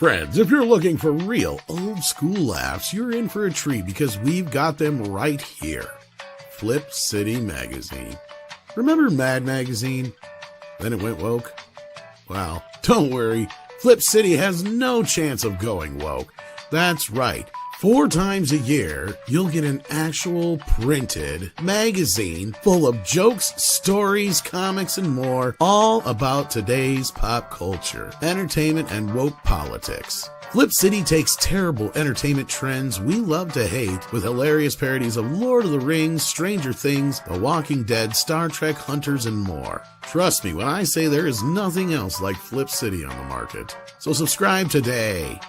Friends, if you're looking for real old school laughs, you're in for a treat because we've got them right here. Flip City Magazine. Remember Mad Magazine? Then it went woke? Well, don't worry. Flip City has no chance of going woke. That's right. 4 times a year, you'll get an actual printed magazine full of jokes, stories, comics, and more, all about today's pop culture, entertainment, and woke politics. Flip City takes terrible entertainment trends we love to hate with hilarious parodies of Lord of the Rings, Stranger Things, The Walking Dead, Star Trek, Hunters, and more. Trust me when I say there is nothing else like Flip City on the market. So subscribe today.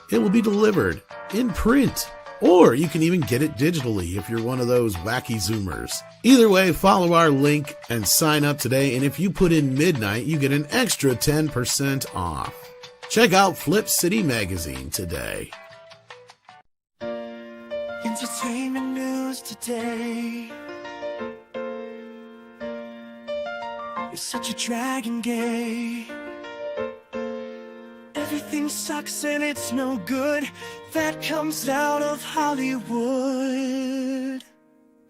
It will be delivered in print, or you can even get it digitally if you're one of those wacky Zoomers. Either way, follow our link and sign up today, and if you put in midnight, you get an extra 10% off. Check out Flip City Magazine today. Entertainment news today. You're such a dragon gay. Everything sucks and it's no good. That comes out of Hollywood.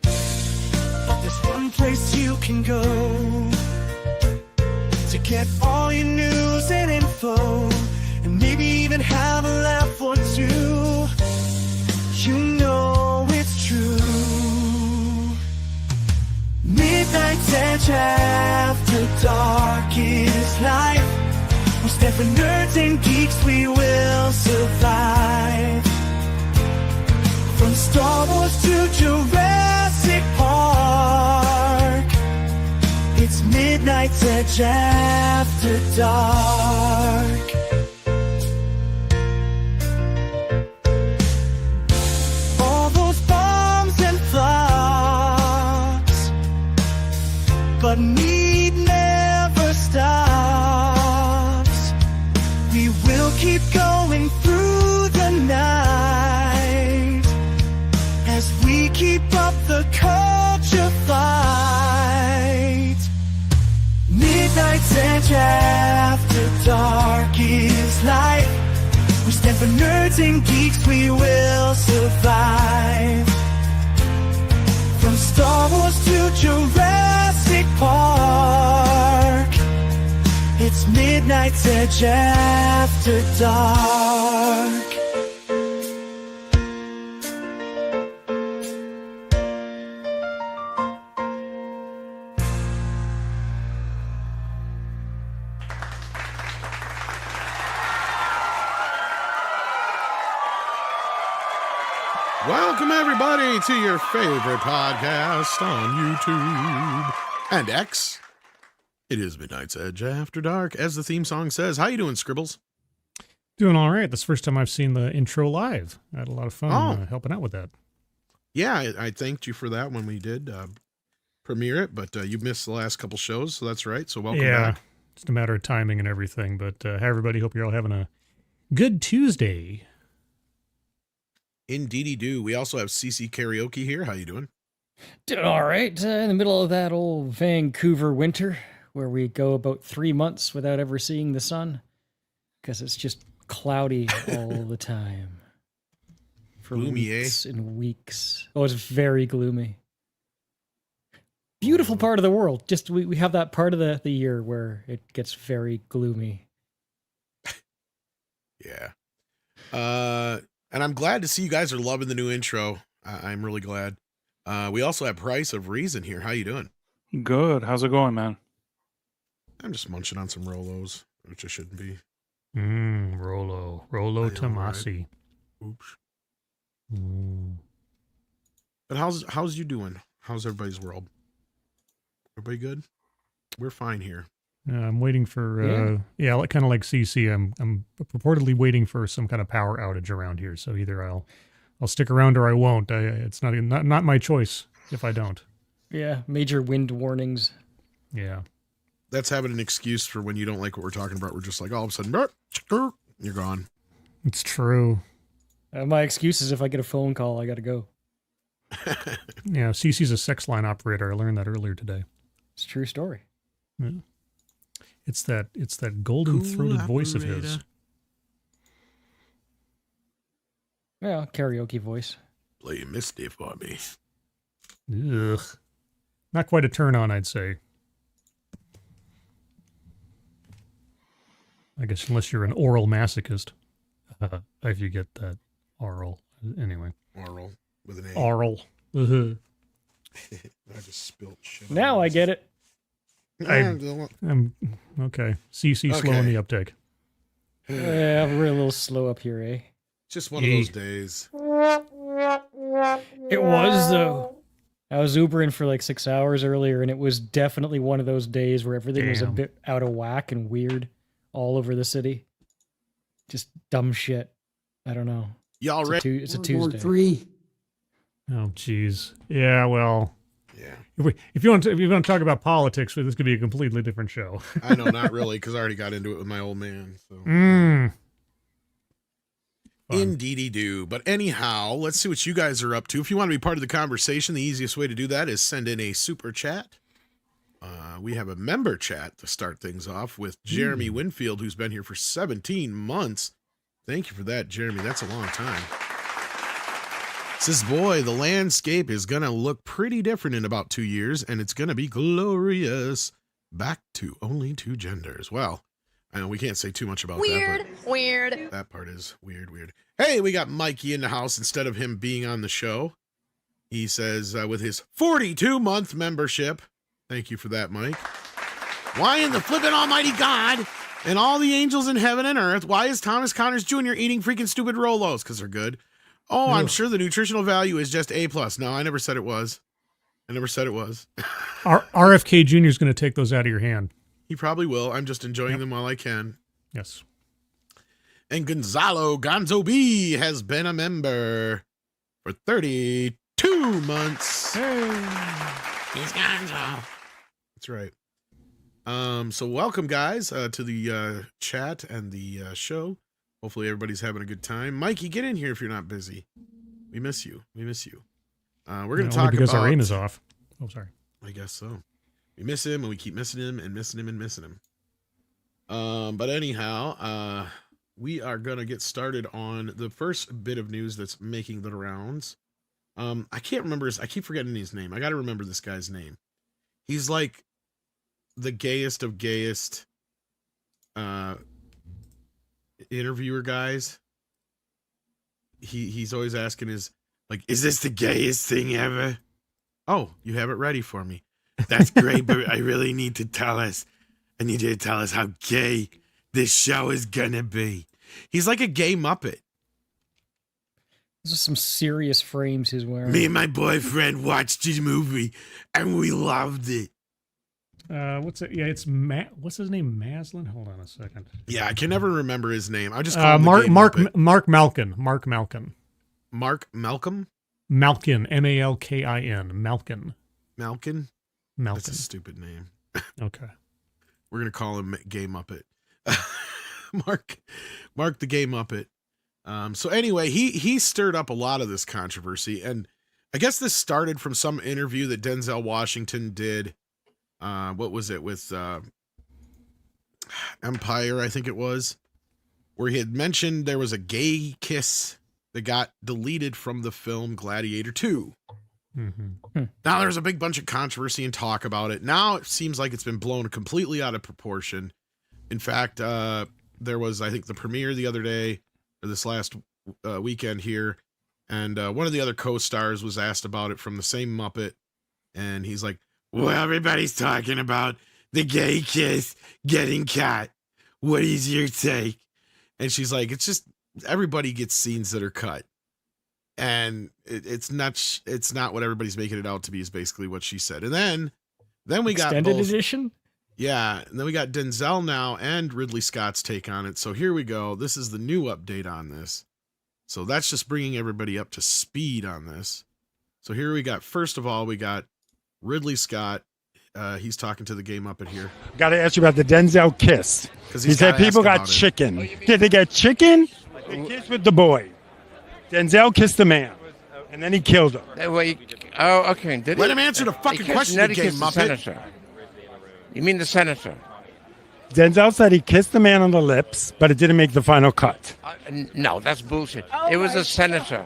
But there's one place you can go to get all your news and info, and maybe even have a laugh or two. You know it's true. Midnight's Edge after dark is life. We stand for nerds and geeks, we will survive. From Star Wars to Jurassic Park, it's Midnight's Edge after dark. All those bombs and flops, but MEAD never stops. We will keep going through the night as we keep up the culture fight. Midnight's Edge after dark is life. We stand for nerds and geeks, we will survive. From Star Wars to Jurassic Park, it's Midnight's Edge after dark. Welcome, everybody, to your favorite podcast on YouTube and X. It is Midnight's Edge After Dark, as the theme song says. How you doing, Scribbles? Doing all right. That's the first time I've seen the intro live. I had a lot of fun helping out with that. Yeah, I thanked you for that when we did premiere it, but you missed the last couple shows, so that's right. So welcome back. Just a matter of timing and everything. But hey, everybody, hope you're all having a good Tuesday. Indeedy do. We also have CC Karaoke here. How you doing? Doing all right. In the middle of that old Vancouver winter, where we go about 3 months without ever seeing the sun, because it's just cloudy all the time. For gloomy, weeks and weeks. Oh, it's very gloomy. Beautiful part of the world. Just we have that part of the year where it gets very gloomy. Yeah. And I'm glad to see you guys are loving the new intro. I'm really glad. We also have Price of Reason here. How you doing? Good. How's it going, man? I'm just munching on some Rolos, which I shouldn't be. Rolo Tomasi. Right. Oops. But how's you doing? How's everybody's world? Everybody good? We're fine here. I'm waiting for kind of like CC. I'm purportedly waiting for some kind of power outage around here. So either I'll stick around or I won't. It's not my choice if I don't. Yeah, major wind warnings. Yeah. That's having an excuse for when you don't like what we're talking about. We're just like all of a sudden, you're gone. It's true. My excuse is if I get a phone call, I got to go. Yeah, CC's a sex line operator. I learned that earlier today. It's a true story. Yeah. It's that golden throated voice of his. Yeah, karaoke voice. Play Misty for me. Ugh. Not quite a turn on, I'd say. I guess unless you're an oral masochist. If you get that oral. Anyway. Oral with an A. Oral. Uh-huh. I just spilled shit. Now I get it. I'm okay. CC slow in the uptake. Yeah, we're a little slow up here, eh? Just one of those days. It was, though. I was Ubering for like 6 hours earlier, and it was definitely one of those days where everything was a bit out of whack and weird all over the city. Just dumb shit. I don't know. Y'all ready? It's a Tuesday. 3. Oh, jeez. Yeah, well. Yeah. If you want to talk about politics, this could be a completely different show. I know, not really, because I already got into it with my old man. So. Indeedy do. But anyhow, let's see what you guys are up to. If you want to be part of the conversation, the easiest way to do that is send in a super chat. We have a member chat to start things off with Jeremy Winfield, who's been here for 17 months. Thank you for that, Jeremy. That's a long time. Says, boy, the landscape is going to look pretty different in about 2 years, and it's going to be glorious. Back to only 2 genders. Well, I know we can't say too much about that. Weird. That part is weird. Hey, we got Mikey in the house instead of him being on the show. He says, with his 42-month membership. Thank you for that, Mike. Why in the flippin' almighty God and all the angels in heaven and earth, why is Thomas Connors Jr. eating freaking stupid Rolos? Because they're good. Oh, I'm sure the nutritional value is just A+. No, I never said it was. RFK Jr. is going to take those out of your hand. He probably will. I'm just enjoying them while I can. Yes. And Gonzalo Gonzo B has been a member for 32 months. Hey. He's Gonzo. That's right. So welcome, guys, to the chat and the show. Hopefully everybody's having a good time. Mikey, get in here if you're not busy. We miss you. We're going to talk because about... our aim is off. Oh, sorry. I guess so. We miss him, and we keep missing him and missing him and missing him. But anyhow, we are going to get started on the first bit of news that's making the rounds. I can't remember I keep forgetting his name. I got to remember this guy's name. He's like the gayest of gayest interviewer guys. He's always asking is this the gayest thing ever? Oh, you have it ready for me. That's great, but I really need to tell us. I need you to tell us how gay this show is gonna be. He's like a gay Muppet. Those are some serious frames he's wearing. Me and my boyfriend watched his movie, and we loved it. What's it? Yeah, it's what's his name? Maslin? Hold on a second. Yeah, I can never remember his name. I just call him Mark Malkin. Mark Malkin. Mark Malcolm? Malkin. Malkin. Malkin. Malkin? Malkin. That's a stupid name. Okay. We're gonna call him Gay Muppet. Mark the Gay Muppet. So anyway, he stirred up a lot of this controversy, and I guess this started from some interview that Denzel Washington did. What was it with Empire, I think it was, where he had mentioned there was a gay kiss that got deleted from the film Gladiator II. Mm-hmm. Now there's a big bunch of controversy and talk about it. Now it seems like it's been blown completely out of proportion. In fact, there was, I think, the premiere the other day, or this last weekend here, and one of the other co-stars was asked about it from the same Muppet, and he's like, well, everybody's talking about the gay kiss getting cut. What is your take? And she's like, it's just, everybody gets scenes that are cut. And it's not what everybody's making it out to be, is basically what she said. And then we got extended edition. Yeah, and then we got Denzel now and Ridley Scott's take on it. So here we go. This is the new update on this. So that's just bringing everybody up to speed on this. So here we got, first of all, we got Ridley Scott. He's talking to the Gay Muppet here. Got to ask you about the Denzel kiss. He said people got chicken. Did they get chicken? They kissed with the boy. Denzel kissed the man, and then he killed him. Okay. Let him answer the fucking question, He Gay kissed the Muppet. senator. You mean the senator? Denzel said he kissed the man on the lips, but it didn't make the final cut. No, that's bullshit. It was a senator.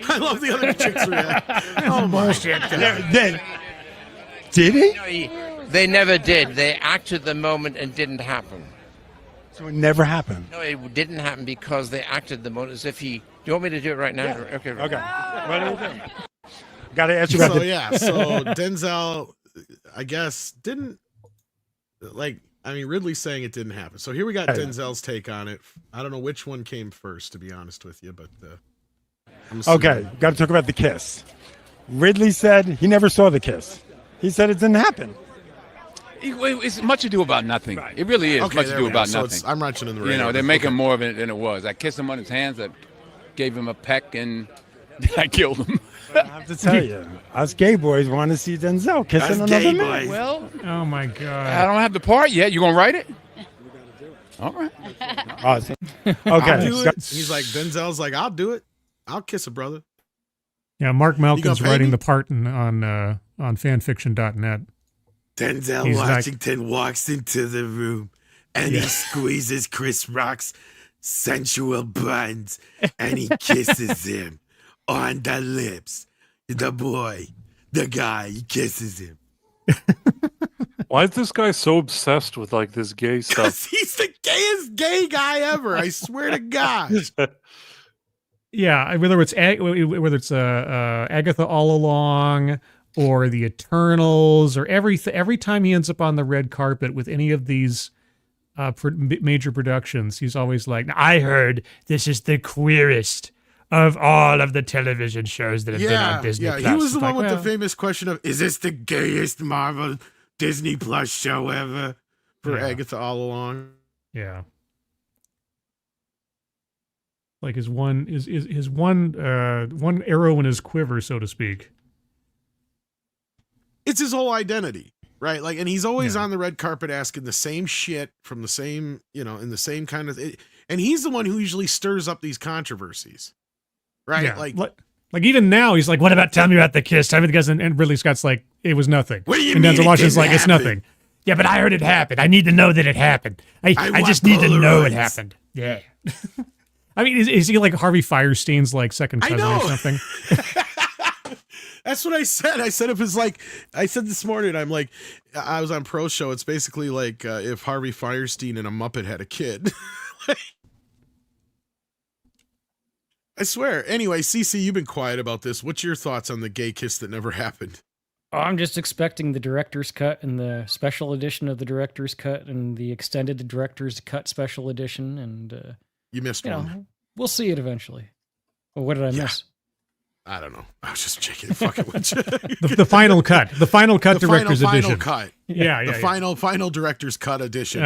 I love the other chicks react. Oh, bullshit. Then, did he? No, they never did. They acted the moment and didn't happen. So it never happened. No, it didn't happen because they acted the moment as if he. Do you want me to do it right now? Yeah. Okay. Okay. What do we do? Got to ask you about So the... yeah, so Denzel, I guess, didn't like. I mean, Ridley's saying it didn't happen. So here we got Denzel's take on it. I don't know which one came first, to be honest with you, but Okay, got to talk about the kiss. Ridley said he never saw the kiss. He said it didn't happen. It's much ado about nothing. Right. It really is Okay, much there ado we go. about So nothing. I'm wrenching in the radio. You know, they're making more of it than it was. I kissed him on his hands. I gave him a peck, and I killed him. I have to tell you, us gay boys want to see Denzel kissing another man. Well, Oh my God. I don't have the part yet. You gonna write it? All right. Awesome. I'll Okay. do it. He's like, Denzel's like, I'll do it. I'll kiss a brother. Yeah, Mark Malkin's pay writing me? the part on fanfiction.net. Denzel He's like- Washington walks into the room and he squeezes Chris Rock's sensual buns and he kisses him on the lips. The boy, the guy, he kisses him. Why is this guy so obsessed with like this gay stuff? Because he's the gayest gay guy ever. I swear to God. Yeah, whether it's Agatha All Along or the Eternals or every time he ends up on the red carpet with any of these major productions, he's always like, "I heard this is the queerest of all of the television shows that have been on Disney Plus." He was the It's one like, with the well, famous question of, is this the gayest Marvel Disney Plus show ever? For Yeah. Agatha All Along. Yeah. Like his one arrow in his quiver, so to speak. It's his whole identity, right? Like, and he's always Yeah. on the red carpet asking the same shit from the same, in the same kind of, and he's the one who usually stirs up these controversies, right? Yeah. Like, Like even now, he's like, "What about? Tell me about the kiss." Tell me the kiss, and Ridley Scott's like, "It was nothing." What do you and mean Denzel it Washington's didn't like, "It's happen?" nothing." Yeah, but I heard it happen. I need to know that it happened. I want just need to know it Polaroids. happened. Yeah. I mean, is he like Harvey Firestein's like second I cousin or know. something? That's what I said. I said, if it's like, I said this morning, I'm like, I was on Pro Show. It's basically like if Harvey Firestein and a Muppet had a kid. I swear. Anyway, CC, you've been quiet about this. What's your thoughts on the gay kiss that never happened? Oh, I'm just expecting the director's cut and the special edition of the director's cut and the extended director's cut special edition, and You missed one. we'll see it eventually. Well, what did I miss? I don't know. I was just checking. Fucking with you. The final cut. The final cut The director's final edition. cut. Yeah, yeah. The yeah. final director's cut edition. The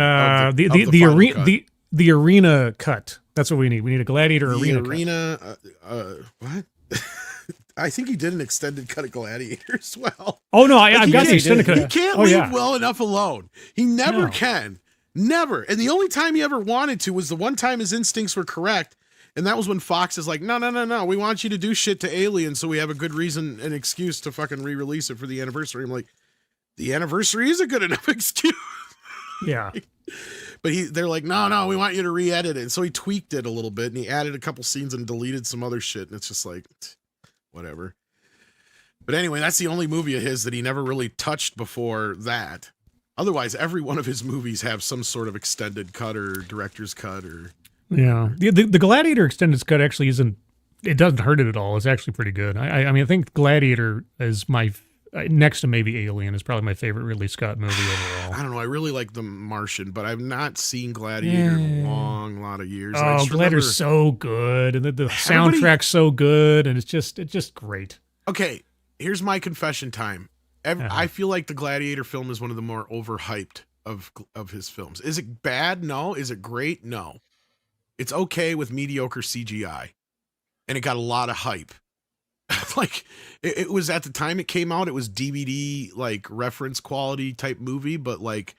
final arena cut. the arena cut. That's what we need. We need a Gladiator The arena cut. what? I think he did an extended cut of Gladiator as well. Oh no, I've he got the can't- extended cut. He can't Oh leave yeah. well enough alone. He never No. can. Never. And the only time he ever wanted to was the one time his instincts were correct. And that was when Fox is like, no. We want you to do shit to Alien so we have a good reason and excuse to fucking re-release it for the anniversary. I'm like, the anniversary is a good enough excuse. Yeah. But they're like, no, we want you to re-edit it. And so he tweaked it a little bit and he added a couple scenes and deleted some other shit. And it's just like, whatever. But anyway, that's the only movie of his that he never really touched before that. Otherwise, every one of his movies have some sort of extended cut or director's cut or... Yeah. The Gladiator extended cut actually isn't, it doesn't hurt it at all. It's actually pretty good. I mean, I think Gladiator is my, next to maybe Alien, is probably my favorite Ridley Scott movie overall. I don't know. I really like The Martian, but I've not seen Gladiator in a lot of years. I Oh, just Gladiator's so good. And the soundtrack's so good. And it's just great. Okay, here's my confession time. I feel like the Gladiator film is one of the more overhyped of his films. Is it bad? No. Is it great? No. It's okay with mediocre CGI. And it got a lot of hype. Like, it was at the time it came out, it was DVD, like, reference quality type movie, but, like,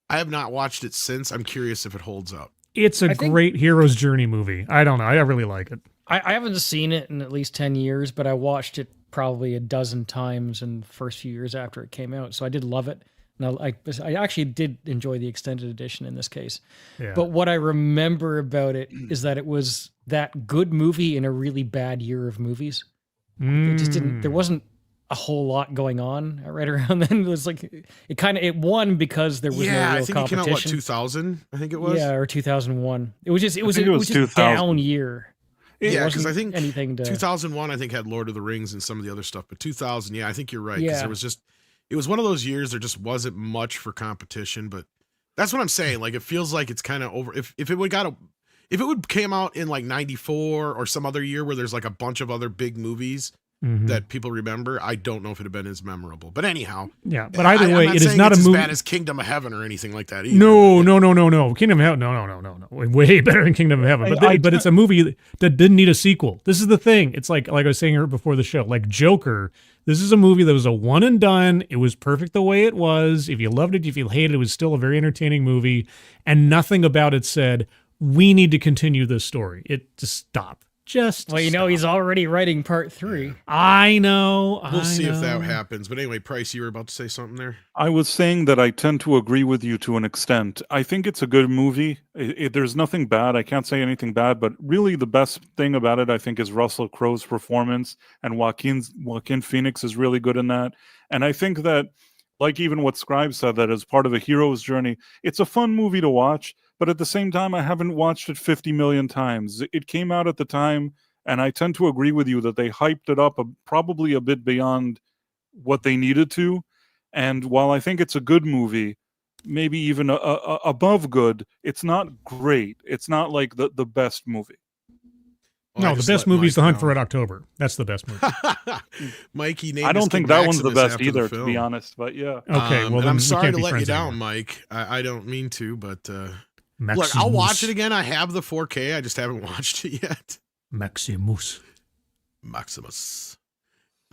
I have not watched it since. I'm curious if it holds up. It's a great hero's journey movie. I don't know. I really like it. I haven't seen it in at least 10 years, but I watched it probably a dozen times in the first few years after it came out. So I did love it. And I actually did enjoy the extended edition in this case. Yeah. But what I remember about it is that it was that good movie in a really bad year of movies. It just didn't. There wasn't a whole lot going on right around then. It was like it won because there was no real I think competition. it came out 2000. I think it was. Yeah, or 2001. It was just a 2000. down year. Yeah, because I think anything to 2001 I think had Lord of the Rings and some of the other stuff, but 2000, yeah, I think you're right. Because Yeah. it was one of those years there just wasn't much for competition. But that's what I'm saying. Like it feels like it's kind of over. If it would came out in like 94 or some other year where there's like a bunch of other big movies that people remember, I don't know if it'd have been as memorable. But anyhow, yeah. But either way, I'm it is saying not it's a movie. as bad as Kingdom of Heaven or anything like that either. No. Kingdom of Heaven. No. Way better than Kingdom of Heaven. But it's a movie that didn't need a sequel. This is the thing. It's like I was saying before the show, like Joker. This is a movie that was a one and done. It was perfect the way it was. If you loved it, if you hated it, it was still a very entertaining movie. And nothing about it said, we need to continue this story. It just stop. Well, he's already writing part 3. I know. We'll see if that happens. But anyway, Price, you were about to say something there? I was saying that I tend to agree with you to an extent. I think it's a good movie. There's nothing bad. I can't say anything bad, but really the best thing about it, I think, is Russell Crowe's performance, and Joaquin Phoenix is really good in that. And I think that, like even what Scribe said, that as part of a hero's journey, it's a fun movie to watch. But at the same time, I haven't watched it 50 million times. It came out at the time, and I tend to agree with you that they hyped it up probably a bit beyond what they needed to. And while I think it's a good movie, maybe even above good, it's not great. It's not like the best movie. Well, the best movie is The Hunt for Red October. That's the best movie. Mikey named I don't Mr. think that one's the Maximus best after either, the to film. be honest. But yeah. Okay, well, and then I'm we sorry can't to be let you friends down, anymore. Mike. I don't mean to, but look, Maximus. I'll watch it again. I have the 4K. I just haven't watched it yet. Maximus. Maximus.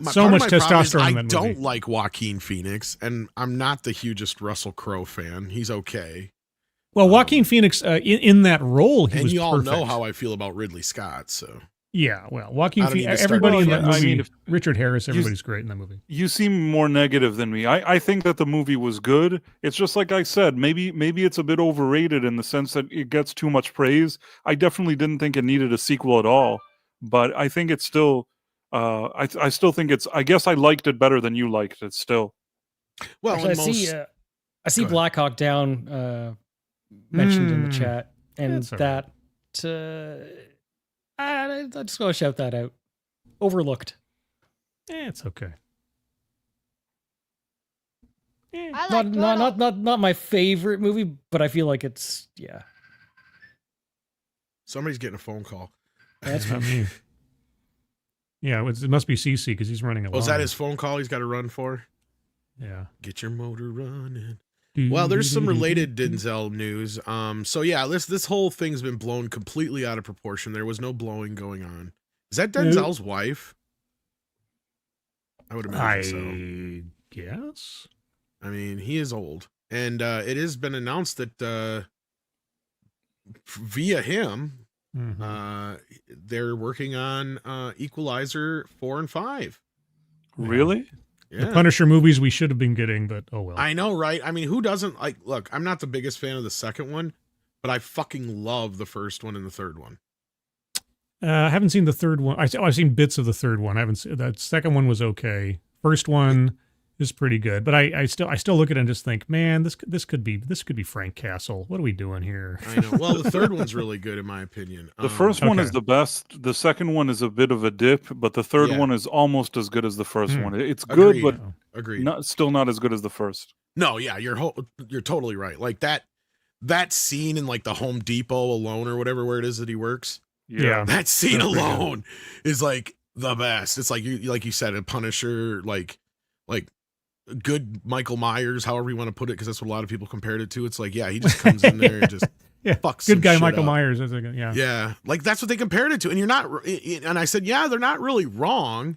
So part of much my problem is testosterone in I that don't movie. like Joaquin Phoenix, and I'm not the hugest Russell Crowe fan. He's okay. Well, Joaquin Phoenix, in that role, he And was you all perfect. know how I feel about Ridley Scott, so. Yeah, well, Joaquin I don't need Phoenix, to start everybody in that I movie, mean, Richard Harris, everybody's great in that movie. You seem more negative than me. I think that the movie was good. It's just like I said, maybe it's a bit overrated in the sense that it gets too much praise. I definitely didn't think it needed a sequel at all, but I think it's still. I still think it's. I guess I liked it better than you liked it. Still. Well, Actually, in I see Black Hawk Down mentioned in the chat, and That's I just going to shout that out. Overlooked. It's okay. Not my favorite movie, but I feel like it's somebody's getting a phone call. That's not me. Yeah, it must be CC because he's running along. Was that his phone call he's got to run for? Yeah. Get your motor running. Well, there's some related Denzel news. So yeah, this whole thing's been blown completely out of proportion. There was no blowing going on. Is that Denzel's wife? I would imagine so. Guess. I mean, he is old, and it has been announced that via him, they're working on Equalizer 4 and 5. Really? Yeah. The Punisher movies we should have been getting, but oh well. I know, right? I mean, who doesn't like? Look, I'm not the biggest fan of the second one, but I fucking love the first one and the third one. I haven't seen the third one. I've seen bits of the third one. I haven't seen that. Second one was okay. First one is pretty good, but I still look at it and just think, man, this could be Frank Castle. What are we doing here? I know. Well, the third one's really good in my opinion. The first one is the best. The second one is a bit of a dip, but the third one is almost as good as the first one. It's good, Agreed. but Agreed. still not as good as the first. No, yeah, you're totally right. Like that scene in like the Home Depot alone or whatever where it is that he works. Yeah. That scene alone is like the best. It's like you said, a Punisher, like good Michael Myers, however you want to put it, because that's what a lot of people compared it to. It's like, yeah, he just comes in there and just fucks good guy some shit Michael up. Myers. Yeah, like that's what they compared it to, and you're not. And I said, yeah, they're not really wrong.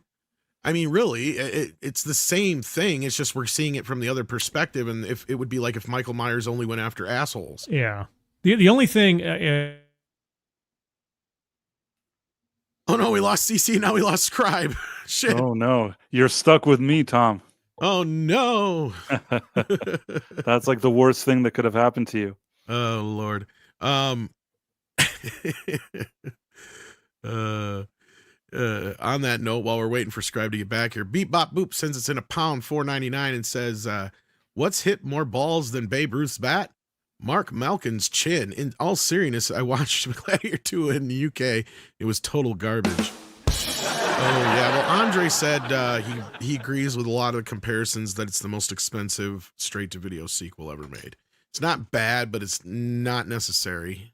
I mean, really, it's the same thing. It's just we're seeing it from the other perspective, and if it would be like if Michael Myers only went after assholes. Yeah. The only thing. Oh no, we lost CC. Now we lost Scribe. Shit. Oh no, you're stuck with me, Tom. Oh no. That's like the worst thing that could have happened to you. Oh Lord. On that note, while we're waiting for Scribe to get back here, Beep Bop Boop sends us in £1, $4.99 and says, what's hit more balls than Babe Ruth's bat? Mark Malkin's chin. In all seriousness, I watched Gladiator II in the UK. It was total garbage. Oh yeah, well Andre said he agrees with a lot of the comparisons that it's the most expensive straight-to-video sequel ever made. It's not bad, but it's not necessary.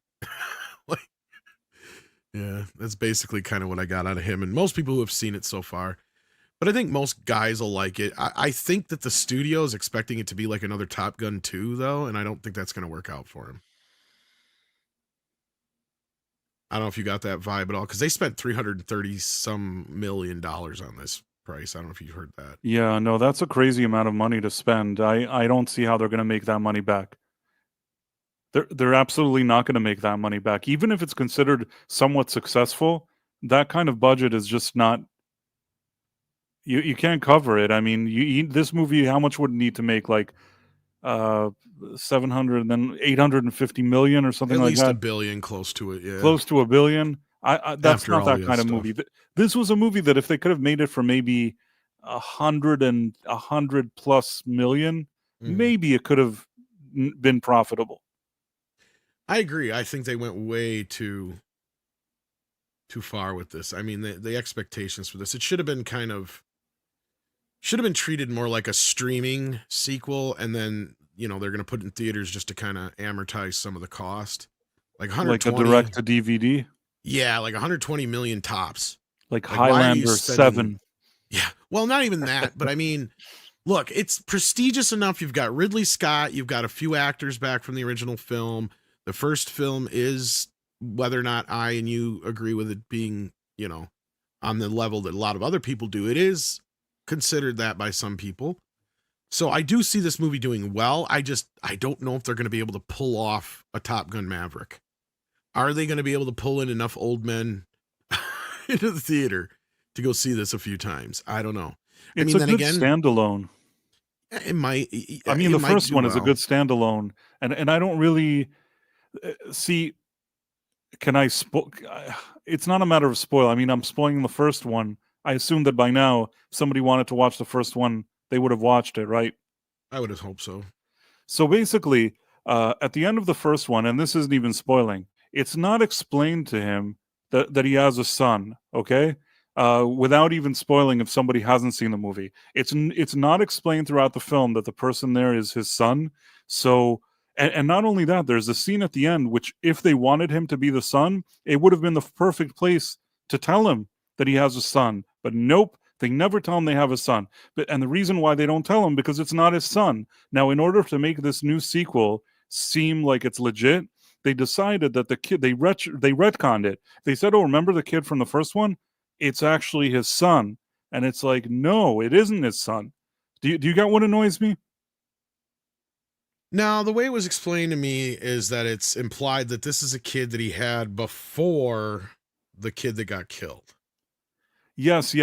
Like, yeah, that's basically kind of what I got out of him, and most people who have seen it so far. But I think most guys will like it. I think that the studio is expecting it to be like another Top Gun 2, though, and I don't think that's going to work out for him. I don't know if you got that vibe at all, because they spent $330-some million on this price. I don't know if you heard that. Yeah, no, that's a crazy amount of money to spend. I don't see how they're going to make that money back. They're absolutely not going to make that money back. Even if it's considered somewhat successful, that kind of budget is just not. You can't cover it. I mean, this movie, how much would it need to make? Like 700 and then 850 million or something like that. At least $1 billion, close to it. Yeah, close to $1 billion. That's After not all that the kind of stuff. movie. This was a movie that if they could have made it for maybe 100+ million, maybe it could have been profitable. I agree. I think they went way too far with this. I mean, the expectations for this, it should have been treated more like a streaming sequel, and then they're going to put it in theaters just to kind of amortize some of the cost, like 120, like a direct to DVD. Yeah, like 120 million tops. Like Highlander 7. Yeah, well, not even that, but I mean, look, it's prestigious enough. You've got Ridley Scott. You've got a few actors back from the original film. The first film is, whether or not I and you agree with it being, on the level that a lot of other people do, it is considered that by some people. So I do see this movie doing well. I don't know if they're going to be able to pull off a Top Gun Maverick. Are they going to be able to pull in enough old men into the theater to go see this a few times? I don't know. It's a good standalone. It might. I mean, the first one is a good standalone, and I don't really see. Can I it's not a matter of spoil. I mean, I'm spoiling the first one. I assume that by now, if somebody wanted to watch the first one, they would have watched it, right? I would have hoped so. So basically, at the end of the first one, and this isn't even spoiling, it's not explained to him that he has a son, okay? Without even spoiling if somebody hasn't seen the movie. It's not explained throughout the film that the person there is his son. So, and not only that, there's a scene at the end, which if they wanted him to be the son, it would have been the perfect place to tell him that he has a son. But nope, they never tell him they have a son. And the reason why they don't tell him, because it's not his son. Now, in order to make this new sequel seem like it's legit, they decided that the kid, they retconned it. They said, oh, remember the kid from the first one? It's actually his son. And it's like, no, it isn't his son. Do you get what annoys me? Now, the way it was explained to me is that it's implied that this is a kid that he had before the kid that got killed. Yes,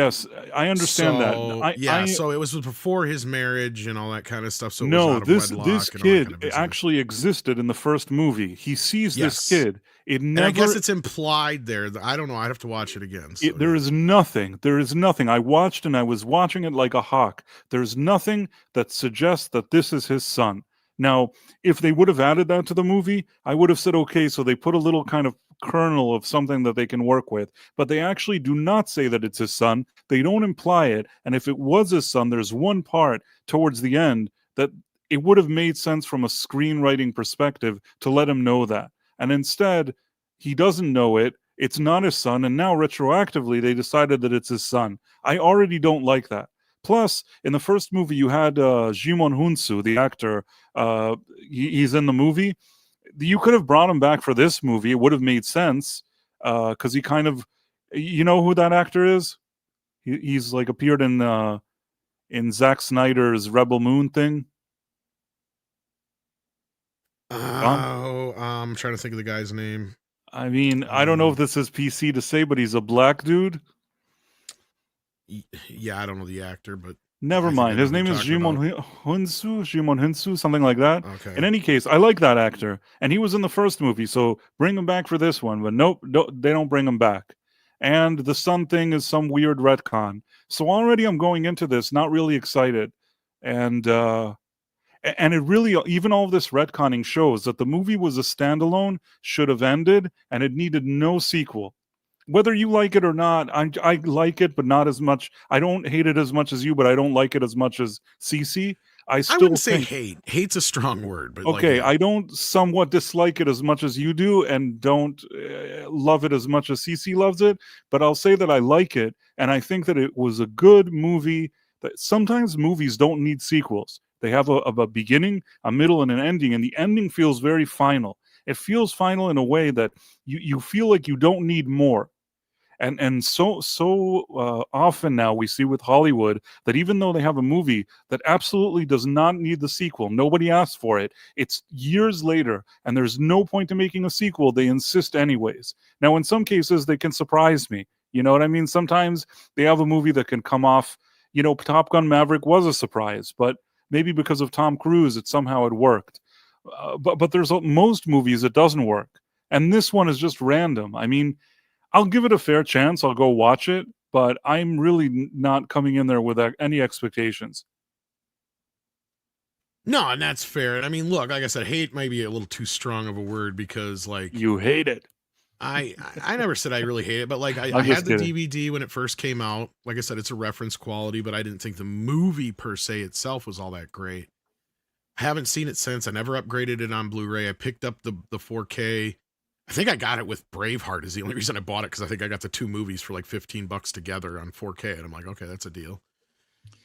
I understand that. So it was before his marriage and all that kind of stuff. So no, it was out of this kid actually existed in the first movie. He sees this kid. It never. And I guess it's implied there. I don't know. I'd have to watch it again. So, there is nothing. There is nothing. I watched and I was watching it like a hawk. There's nothing that suggests that this is his son. Now, if they would have added that to the movie, I would have said, okay, so they put a little kind of kernel of something that they can work with, but they actually do not say that it's his son. They don't imply it. And if it was his son, there's one part towards the end that it would have made sense from a screenwriting perspective to let him know that. And instead, he doesn't know it. It's not his son. And now retroactively, they decided that it's his son. I already don't like that. Plus, in the first movie, you had Jimon Hunsu, the actor. He's in the movie. You could have brought him back for this movie. It would have made sense because he kind of, you know who that actor is? He's like appeared in Zack Snyder's Rebel Moon thing. I'm trying to think of the guy's name. I mean, I don't know if this is PC to say, but he's a black dude. Yeah, I don't know the actor, but Never I think I mind. know His who you're name is talking about. Jimon Hunsu, something like that. Okay. In any case, I like that actor, and he was in the first movie, so bring him back for this one. But nope, they don't bring him back. And the son thing is some weird retcon. So already I'm going into this not really excited, and it really, even all of this retconning shows that the movie was a standalone, should have ended, and it needed no sequel. Whether you like it or not, I like it, but not as much. I don't hate it as much as you, but I don't like it as much as CC. I wouldn't say think, hate. Hate's a strong word, but okay, like, I don't somewhat dislike it as much as you do, and don't love it as much as CC loves it. But I'll say that I like it, and I think that it was a good movie. That sometimes movies don't need sequels. They have a beginning, a middle, and an ending, and the ending feels very final. It feels final in a way that you feel like you don't need more. And so often now we see with Hollywood that even though they have a movie that absolutely does not need the sequel, nobody asked for it, it's years later and there's no point in making a sequel, they insist anyways. Now in some cases they can surprise me, you know what I mean? Sometimes they have a movie that can come off, you know, Top Gun Maverick was a surprise, but maybe because of Tom Cruise it somehow it worked. But there's most movies it doesn't work, and this one is just random. I mean, I'll give it a fair chance. I'll go watch it, but I'm really not coming in there with any expectations. no, and that's fair. I mean, look, like I said, hate might be a little too strong of a word because, like, You hate it. I never said I really hate it, but like I I'm had just the kidding. DVD when it first came out. Like I said, it's a reference quality, but I didn't think the movie per se itself was all that great. I haven't seen it since. I never upgraded it on Blu-ray. I picked up the 4K. I think I got it with Braveheart is the only reason I bought it, because I think I got the two movies for like $15 together on 4K, and I'm like, okay, that's a deal.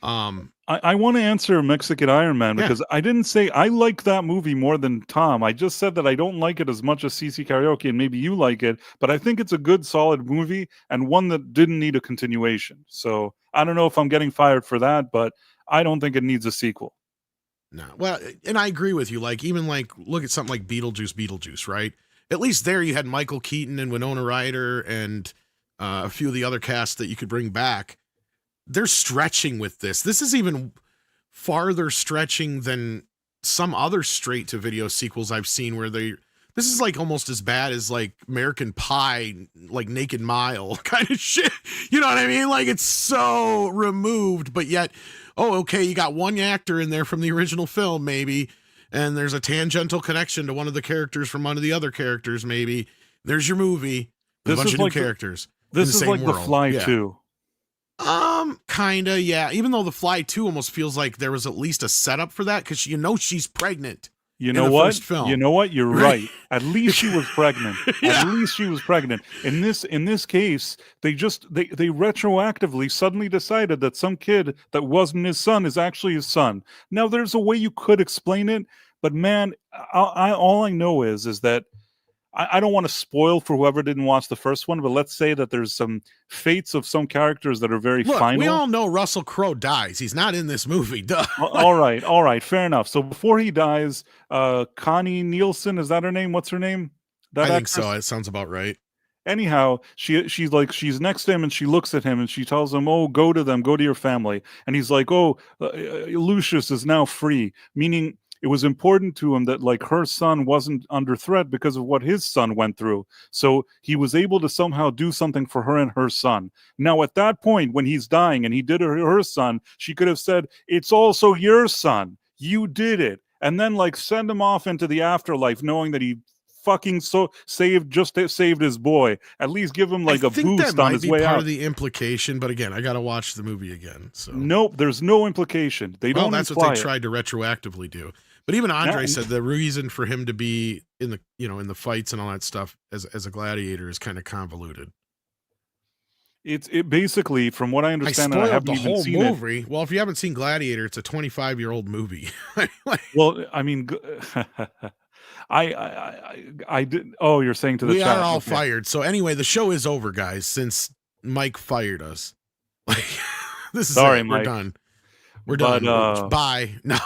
I want to answer Mexican Iron Man Yeah. because I didn't say I like that movie more than Tom. I just said that I don't like it as much as CC Karaoke, and maybe you like it, but I think it's a good, solid movie and one that didn't need a continuation. So I don't know if I'm getting fired for that, but I don't think it needs a sequel. No, well, and I agree with you. Like, even like, look at something like Beetlejuice, right? At least there you had Michael Keaton and Winona Ryder and a few of the other casts that you could bring back. They're stretching with this. This is even farther stretching than some other straight to video sequels I've seen where this is like almost as bad as like American Pie, like Naked Mile kind of shit. You know what I mean? Like, it's so removed, but yet, oh, okay, you got one actor in there from the original film, maybe, and there's a tangential connection to one of the characters from one of the other characters, maybe. There's your movie with a bunch of new characters. This is like The Fly 2. Kinda, yeah. Even though The Fly 2 almost feels like there was at least a setup for that, because you know she's pregnant. You know what? You know what? You're right. At least she was pregnant. Yeah. At least she was pregnant. In this case, they retroactively suddenly decided that some kid that wasn't his son is actually his son. Now, there's a way you could explain it, but man, all I know is that I don't want to spoil for whoever didn't watch the first one, but let's say that there's some fates of some characters that are very final. We all know Russell Crowe dies. He's not in this movie. Duh. All right, fair enough. So before he dies, Connie Nielsen, is that her name? What's her name? I think so. It sounds about right. Anyhow, she's next to him and she looks at him and she tells him, "Oh, go to them, go to your family." And he's like, "Oh, Lucius is now free," meaning it was important to him that like her son wasn't under threat because of what his son went through. So he was able to somehow do something for her and her son. Now, at that point, when he's dying and he did her son, she could have said, "It's also your son. You did it." And then like send him off into the afterlife knowing that he fucking saved his boy. At least give him like a boost on his way out. That might be part of the implication, but again, I got to watch the movie again. So nope, there's no implication. Well, that's what they tried to retroactively do. But even Andre said the reason for him to be in the fights and all that stuff as a gladiator is kind of convoluted. It basically, from what I understand, I spoiled the whole movie. Well, if you haven't seen Gladiator, it's a 25-year-old movie. Well, I mean, I did. Oh, you're saying to the we chat. are all fired. So anyway, the show is over, guys. Since Mike fired us, this is sorry, it. Mike. We're done. We're But, done. Bye. No.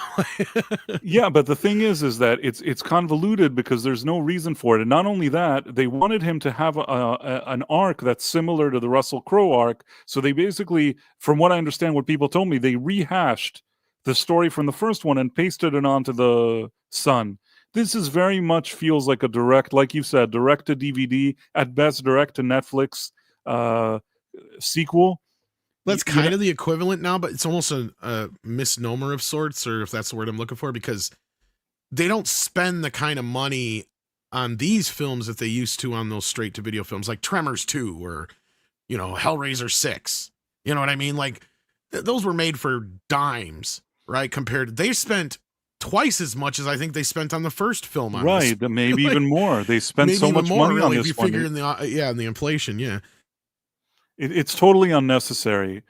yeah, but the thing is that it's convoluted because there's no reason for it. And not only that, they wanted him to have an arc that's similar to the Russell Crowe arc. So they basically, from what I understand, what people told me, they rehashed the story from the first one and pasted it onto the Son. This is very much feels like a direct, like you said, direct to DVD, at best direct to Netflix sequel. That's kind of the equivalent now, but it's almost a misnomer of sorts, or if that's the word I'm looking for, because they don't spend the kind of money on these films that they used to on those straight to video films like Tremors 2 or, Hellraiser 6. You know what I mean? Like those were made for dimes, right? They spent twice as much as I think they spent on the first film. Right. Maybe even more. They spent so much money on this one. If you figure in the inflation. Yeah. It's totally unnecessary.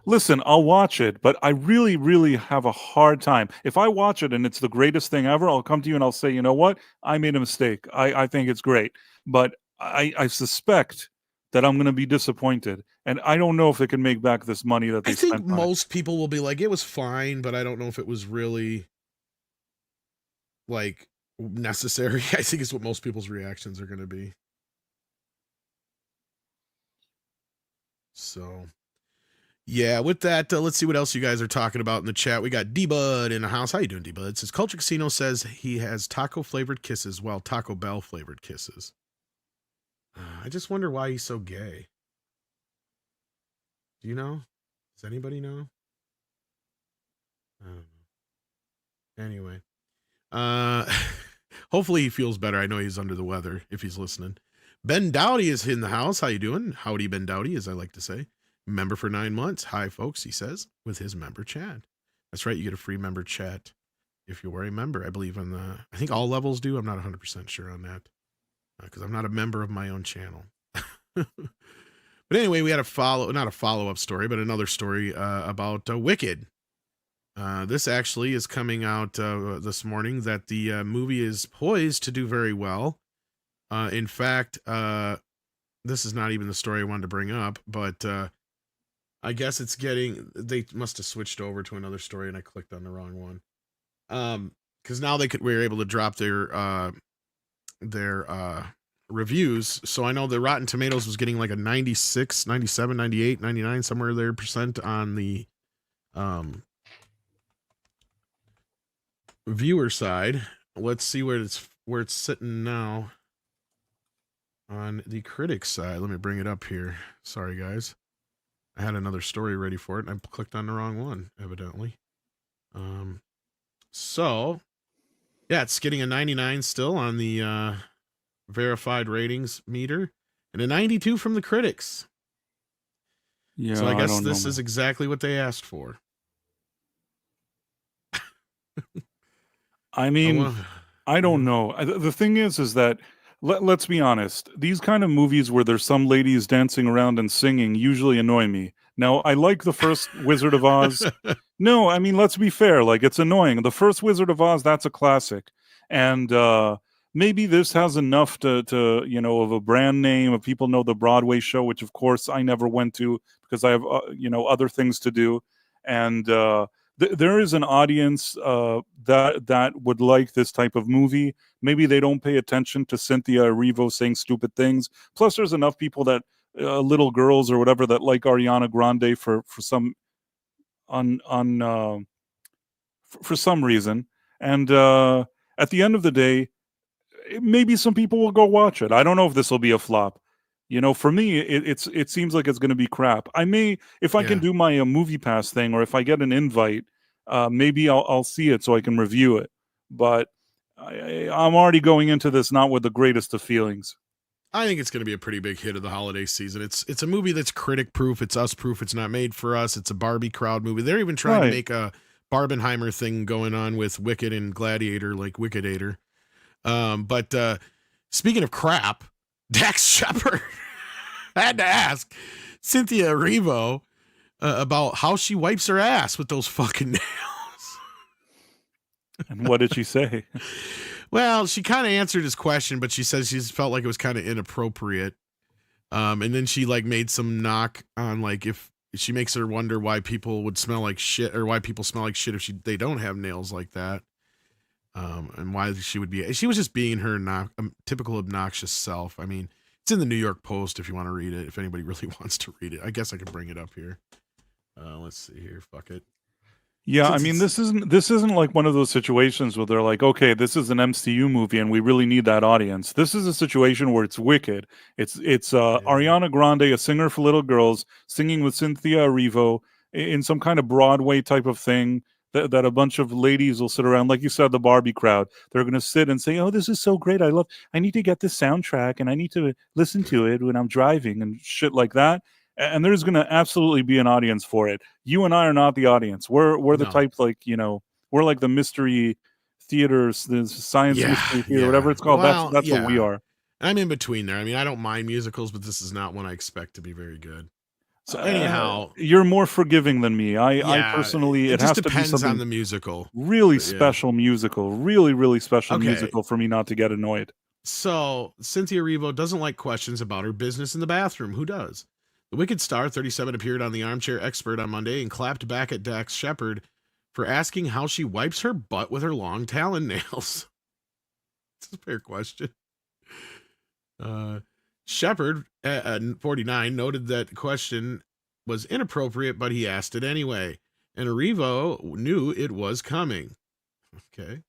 Listen, I'll watch it, but I really, really have a hard time. If I watch it and it's the greatest thing ever, I'll come to you and I'll say, you know what? I made a mistake. I think it's great. But I suspect that I'm going to be disappointed. And I don't know if it can make back this money that they spent on it. I think most people will be like, it was fine, but I don't know if it was really, like, necessary. I think it's what most people's reactions are going to be. So, yeah, with that, let's see what else you guys are talking about in the chat. We got D-Bud in the house. How you doing, D-Bud? It says, Culture Casino says he has taco-flavored kisses, while Taco Bell-flavored kisses. I just wonder why he's so gay. Do you know? Does anybody know? I don't know. Anyway. Hopefully he feels better. I know he's under the weather if he's listening. Ben Dowdy is in the house. How you doing? Howdy, Ben Dowdy, as I like to say. Member for 9 months. Hi, folks, he says, with his member chat. That's right. You get a free member chat if you were a member. I believe I think all levels do. I'm not 100% sure on that because I'm not a member of my own channel. But anyway, we had not a follow-up story, but another story about Wicked. This actually is coming out this morning that the movie is poised to do very well. In fact, this is not even the story I wanted to bring up, but I guess they must have switched over to another story and I clicked on the wrong one. Because now we were able to drop their reviews. So I know the Rotten Tomatoes was getting like a 96, 97, 98, 99, somewhere there % on the viewer side. Let's see where it's sitting now. On the critics side, let me bring it up here. Sorry, guys. I had another story ready for it, and I clicked on the wrong one, evidently. So, yeah, it's getting a 99 still on the verified ratings meter, and a 92 from the critics. Yeah, so I guess this is exactly what they asked for. I mean, I don't know. The thing is that let's be honest. These kind of movies where there's some ladies dancing around and singing usually annoy me. Now, I like the first Wizard of Oz. No, I mean, let's be fair. Like, it's annoying. The first Wizard of Oz, that's a classic. And maybe this has enough to of a brand name, of people know the Broadway show, which, of course, I never went to because I have, other things to do. And there is an audience that would like this type of movie. Maybe they don't pay attention to Cynthia Erivo saying stupid things. Plus, there's enough people that little girls or whatever that like Ariana Grande for some for some reason. And at the end of the day, maybe some people will go watch it. I don't know if this will be a flop. For me, it seems like it's going to be crap. I may, if I can do my movie pass thing, or if I get an invite, maybe I'll see it so I can review it. But I'm already going into this not with the greatest of feelings. I think it's going to be a pretty big hit of the holiday season. It's a movie that's critic proof. It's us proof. It's not made for us. It's a Barbie crowd movie. They're even trying to make a Barbenheimer thing going on with Wicked and Gladiator, like Wicked-ator. But speaking of crap, Dax Shepard had to ask Cynthia Erivo about how she wipes her ass with those fucking nails. And what did she say? Well, she kind of answered his question, but she says she felt like it was kind of inappropriate. And then she made some knock on if she makes her wonder why people would smell like shit, or why people smell like shit if they don't have nails like that. And why she was just being her typical obnoxious self. I mean, it's in the New York Post if you want to read it, if anybody really wants to read it. I guess I could bring it up here. Let's see here. Fuck it. Yeah, I mean, this isn't like one of those situations where they're like, okay, this is an MCU movie and we really need that audience. This is a situation where it's wicked. It's Ariana Grande, a singer for little girls, singing with Cynthia Erivo in some kind of Broadway type of thing that a bunch of ladies will sit around, like you said, the Barbie crowd. They're going to sit and say, oh, this is so great. I need to get this soundtrack and I need to listen to it when I'm driving and shit like that. And there's going to absolutely be an audience for it. You and I are not the audience. We're the type, like, we're like the mystery theaters, the science mystery theater, whatever it's called. Well, that's what we are. I'm in between there. I mean, I don't mind musicals, but this is not one I expect to be very good. So anyhow, you're more forgiving than me. I personally, it has just to be depends something on the musical. Really special musical, really special Okay. musical for me not to get annoyed. So Cynthia Erivo doesn't like questions about her business in the bathroom. Who does? The Wicked Star 37 appeared on The Armchair Expert on Monday and clapped back at Dax Shepard for asking how she wipes her butt with her long talon nails. It's a fair question. Shepard, at 49, noted that the question was inappropriate, but he asked it anyway. And Erivo knew it was coming. Okay.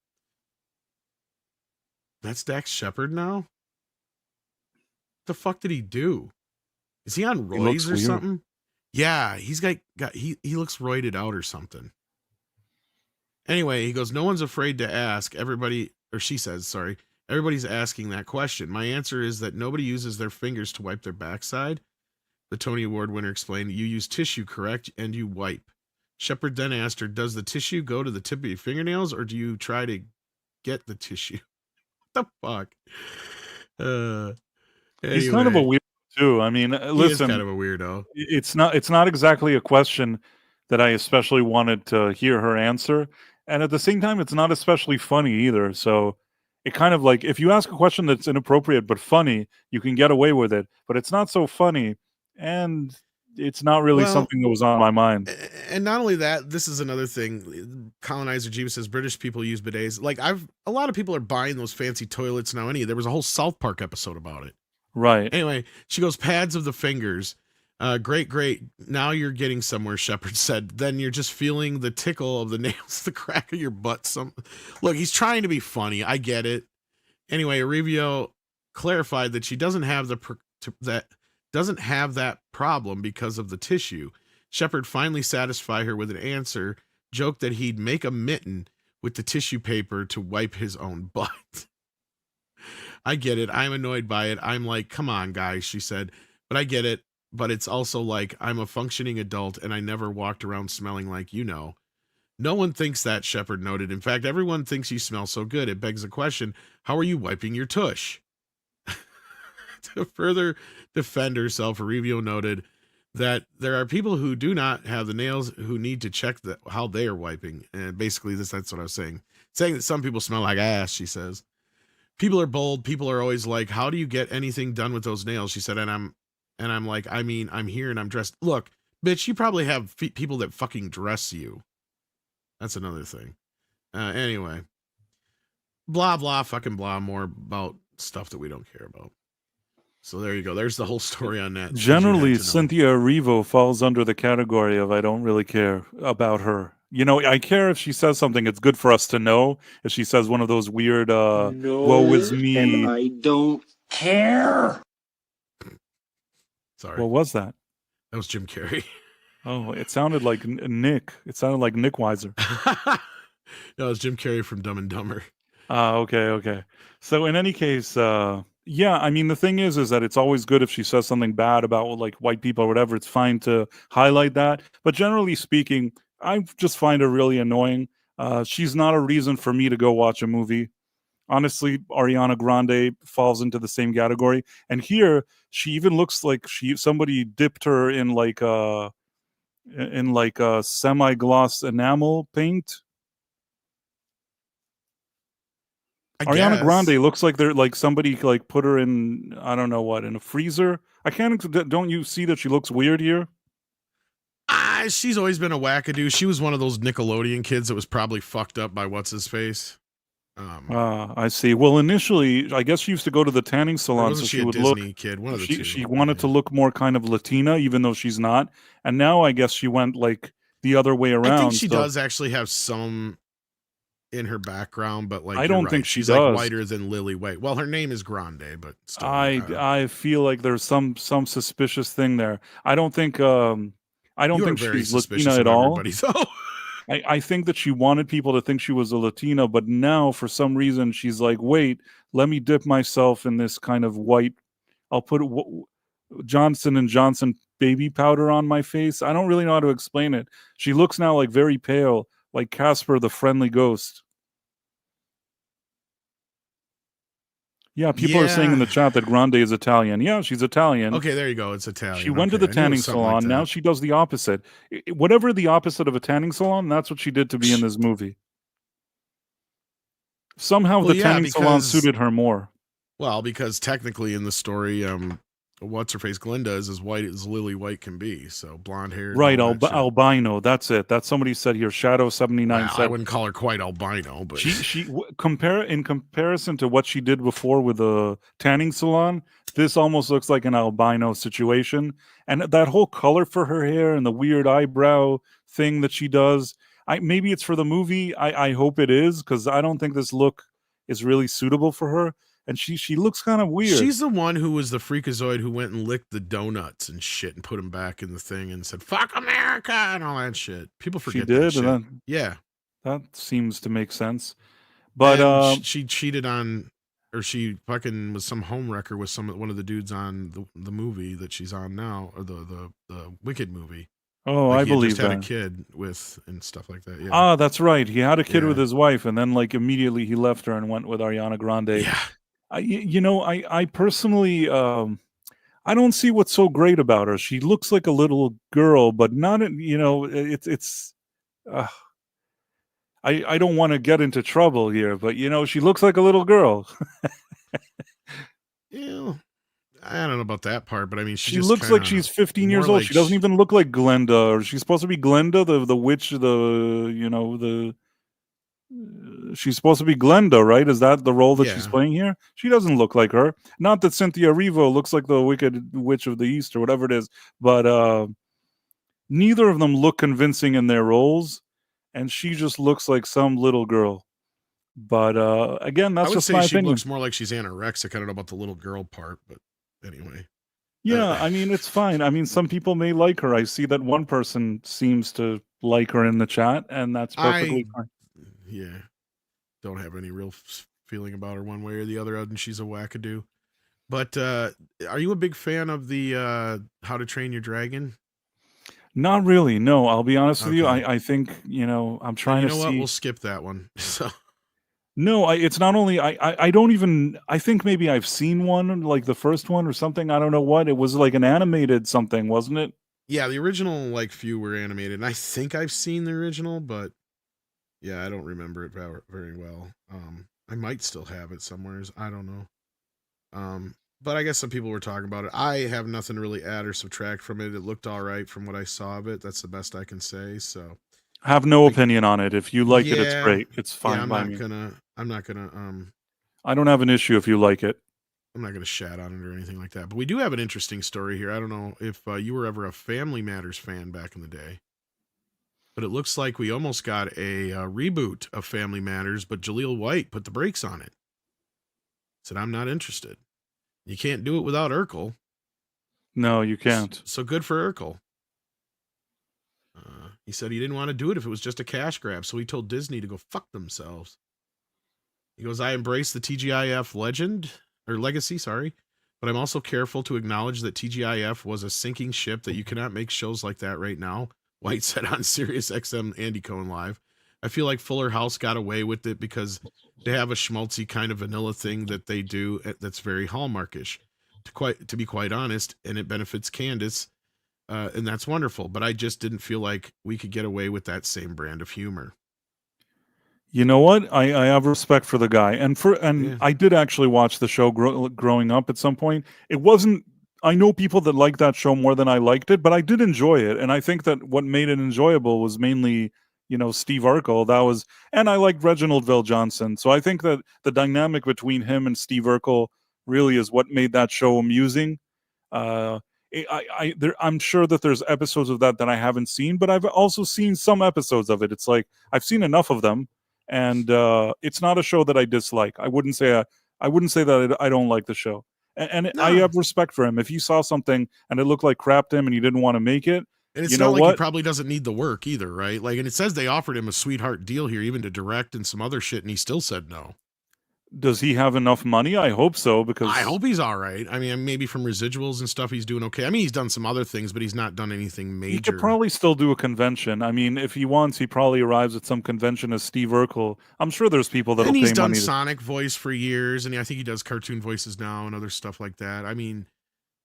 That's Dax Shepard now? The fuck did he do? Is he on roids or something? Yeah, he looks roided out or something. Anyway, he goes, no one's afraid to ask. She says, sorry, everybody's asking that question. My answer is that nobody uses their fingers to wipe their backside. The Tony Award winner explained, you use tissue, correct? And you wipe. Shepard then asked her, does the tissue go to the tip of your fingernails or do you try to get the tissue? What the fuck? He's kind of a weird too. I mean, listen, he is kind of a weirdo. It's not exactly a question that I especially wanted to hear her answer, and at the same time, it's not especially funny either. So it kind of like, if you ask a question that's inappropriate but funny, you can get away with it. But it's not so funny, and it's not really something that was on my mind. And not only that, this is another thing. Colonizer Jeeves says British people use bidets. Like a lot of people are buying those fancy toilets now. There was a whole South Park episode about it. Right. Anyway, she goes, pads of the fingers. Great. Now you're getting somewhere, Shepard said. Then you're just feeling the tickle of the nails, the crack of your butt. Look, he's trying to be funny. I get it. Anyway, Arevio clarified that she doesn't have that problem because of the tissue. Shepard finally satisfied her with an answer, joked that he'd make a mitten with the tissue paper to wipe his own butt. I get it. I'm annoyed by it. I'm like, come on, guys, she said. But I get it. But it's also like, I'm a functioning adult and I never walked around smelling like, No one thinks that, Shepard noted. In fact, everyone thinks you smell so good. It begs the question, how are you wiping your tush? To further defend herself, Arevio noted that there are people who do not have the nails who need to check how they are wiping. And basically, that's what I was saying. Saying that some people smell like ass, she says. People are bold. People are always like, how do you get anything done with those nails? She said, and I'm like, I mean, I'm here and I'm dressed. Look, bitch, you probably have people that fucking dress you. That's another thing. Anyway, blah, blah, fucking blah, more about stuff that we don't care about. So there you go. There's the whole story on that. Generally, Cynthia Erivo falls under the category of I don't really care about her. I care if she says something. It's good for us to know. If she says one of those weird, woe is me. And I don't care. Sorry. What was that? That was Jim Carrey. Oh, it sounded like Nick. It sounded like Nick Weiser. No, it was Jim Carrey from Dumb and Dumber. Okay. So in any case, yeah, I mean, the thing is that it's always good if she says something bad about like white people or whatever. It's fine to highlight that. But generally speaking, I just find her really annoying. She's not a reason for me to go watch a movie. Honestly, Ariana Grande falls into the same category. And here, she even looks like somebody dipped her in like a semi-gloss enamel paint. Ariana Grande looks like they're like somebody like put her in, I don't know what, in a freezer. Don't you see that she looks weird here? She's always been a wackadoo. She was one of those Nickelodeon kids that was probably fucked up by what's his face. I see. Well, initially, I guess she used to go to the tanning Or salon, so wasn't she she a would Disney look. kid? One of the two. She wanted to look more kind of Latina, even though she's not. And now I guess she went like the other way around. I think she so does actually have some in her background, but like I you're don't right. think she she's like does. whiter than Lily White. Well, her name is Grande, but still, I feel like there's some suspicious thing there. I don't think you are think very she's suspicious Latina at of all. everybody, though. I think that she wanted people to think she was a Latina, but now for some reason she's like, wait, let me dip myself in this kind of white. I'll put Johnson and Johnson baby powder on my face. I don't really know how to explain it. She looks now like very pale, like Casper the Friendly Ghost. Yeah, people are saying in the chat that Grande is Italian. Yeah, she's Italian. Okay, there you go. It's Italian. She went to the tanning salon. Now she does the opposite. Whatever the opposite of a tanning salon, that's what she did to be in this movie. Somehow the tanning salon suited her more. Well, because technically in the story, what's her face? Glinda is as white as Lily White can be. So blonde hair. Right, albino. That's it. That's somebody said here. Shadow 79. Well, I wouldn't call her quite albino, but in comparison to what she did before with the tanning salon, this almost looks like an albino situation. And that whole color for her hair and the weird eyebrow thing that she does, maybe it's for the movie. I hope it is, because I don't think this look is really suitable for her. And she looks kind of weird. She's the one who was the freakazoid who went and licked the donuts and shit and put them back in the thing and said, "Fuck America" and all that shit. People forget she did, that shit. and yeah. That seems to make sense. But she cheated on, or she fucking was some homewrecker with one of the dudes on the movie that she's on now, or the Wicked movie. Oh, like I believe just that. had a kid with and stuff like that. Yeah. Ah, that's right. He had a kid with his wife, and then like immediately he left her and went with Ariana Grande. Yeah. I personally, I don't see what's so great about her. She looks like a little girl, but not, it's. I don't want to get into trouble here, but she looks like a little girl. Yeah, I don't know about that part, but I mean, she looks like she's 15 years old. She doesn't even look like Glenda, or she's supposed to be Glenda, the witch, she's supposed to be Glenda, right? Is that the role that she's playing here? She doesn't look like her. Not that Cynthia Erivo looks like the Wicked Witch of the East or whatever it is, but neither of them look convincing in their roles, and she just looks like some little girl. But again, that's just my opinion. She looks more like she's anorexic. I don't know about the little girl part, but anyway. Yeah, I mean, it's fine. I mean, some people may like her. I see that one person seems to like her in the chat, and that's perfectly fine. Yeah, don't have any real feeling about her one way or the other than she's a wackadoo. But are you a big fan of the How to Train Your Dragon? Not really. No, I'll be honest with you. I think I'm trying to see. What? We'll skip that one. So. No, it's not only I don't even. I think maybe I've seen one, like the first one or something. I don't know what it was, like an animated something, wasn't it? Yeah, the original few were animated, and I think I've seen the original, but. Yeah, I don't remember it very well. I might still have it somewhere. I don't know. But I guess some people were talking about it. I have nothing to really add or subtract from it. It looked all right from what I saw of it. That's the best I can say. So, I have no opinion on it. If you like it, it's great. It's fine. I'm not gonna. I don't have an issue if you like it. I'm not gonna shat on it or anything like that. But we do have an interesting story here. I don't know if you were ever a Family Matters fan back in the day. But it looks like we almost got a reboot of Family Matters, but Jaleel White put the brakes on it. Said, "I'm not interested. You can't do it without Urkel." No, you can't. So good for Urkel. He said he didn't want to do it if it was just a cash grab, so he told Disney to go fuck themselves. He goes, "I embrace the TGIF legacy, but I'm also careful to acknowledge that TGIF was a sinking ship, that you cannot make shows like that right now." White said on Sirius XM Andy Cohen Live. "I feel like Fuller House got away with it because they have a schmaltzy kind of vanilla thing that they do that's very Hallmarkish, to be quite honest, and it benefits Candace, and that's wonderful. But I just didn't feel like we could get away with that same brand of humor." You know what? I have respect for the guy, and I did actually watch the show growing up at some point. It wasn't I know people that like that show more than I liked it, but I did enjoy it, and I think that what made it enjoyable was mainly, Steve Urkel. And I liked Reginald VelJohnson. So I think that the dynamic between him and Steve Urkel really is what made that show amusing. I'm sure that there's episodes of that I haven't seen, but I've also seen some episodes of it. It's like I've seen enough of them, and it's not a show that I dislike. I wouldn't say that I don't like the show. And I have respect for him. If he saw something and it looked like crap to him and he didn't want to make it, and it's not like he probably doesn't need the work either, right? Like, and it says they offered him a sweetheart deal here, even to direct and some other shit, and he still said no. Does he have enough money? I hope so, because I hope he's all right. I mean, maybe from residuals and stuff, he's doing okay. I mean, he's done some other things, but he's not done anything major. He could probably still do a convention. I mean, if he wants, he probably arrives at some convention as Steve Urkel. I'm sure there's people that'll pay money. And he's done Sonic voice for years, and I think he does cartoon voices now and other stuff like that. I mean,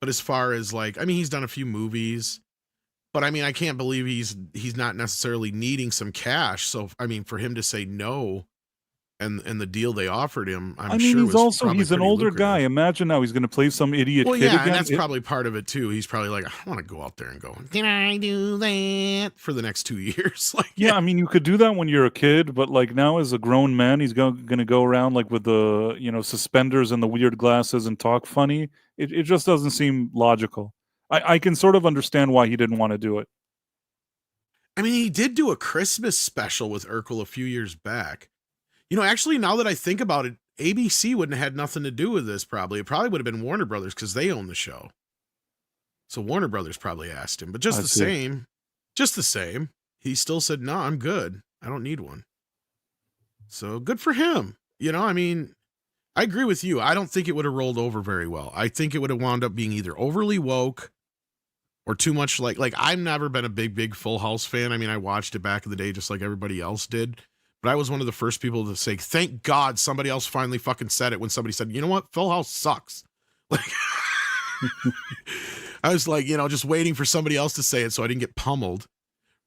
but as far as he's done a few movies, but I mean, I can't believe he's not necessarily needing some cash. So, I mean, for him to say no, and the deal they offered him, he's an older guy. Imagine now he's going to play some idiot kid again. And that's probably part of it too. He's probably like, I want to go out there and go, did I do that for the next 2 years? I mean, you could do that when you're a kid, but now as a grown man, he's going to go around with the suspenders and the weird glasses and talk funny. It just doesn't seem logical. I can sort of understand why he didn't want to do it. I mean, he did do a Christmas special with Urkel a few years back. Actually, now that I think about it, ABC wouldn't have had nothing to do with this, probably. It probably would have been Warner Brothers because they own the show. So Warner Brothers probably asked him. But just the same, he still said, no, I'm good. I don't need one. So good for him. I mean, I agree with you. I don't think it would have rolled over very well. I think it would have wound up being either overly woke or too much like I've never been a big Full House fan. I mean, I watched it back in the day just like everybody else did. But I was one of the first people to say, thank God somebody else finally fucking said it when somebody said, you know what? Full House sucks. I was just waiting for somebody else to say it so I didn't get pummeled,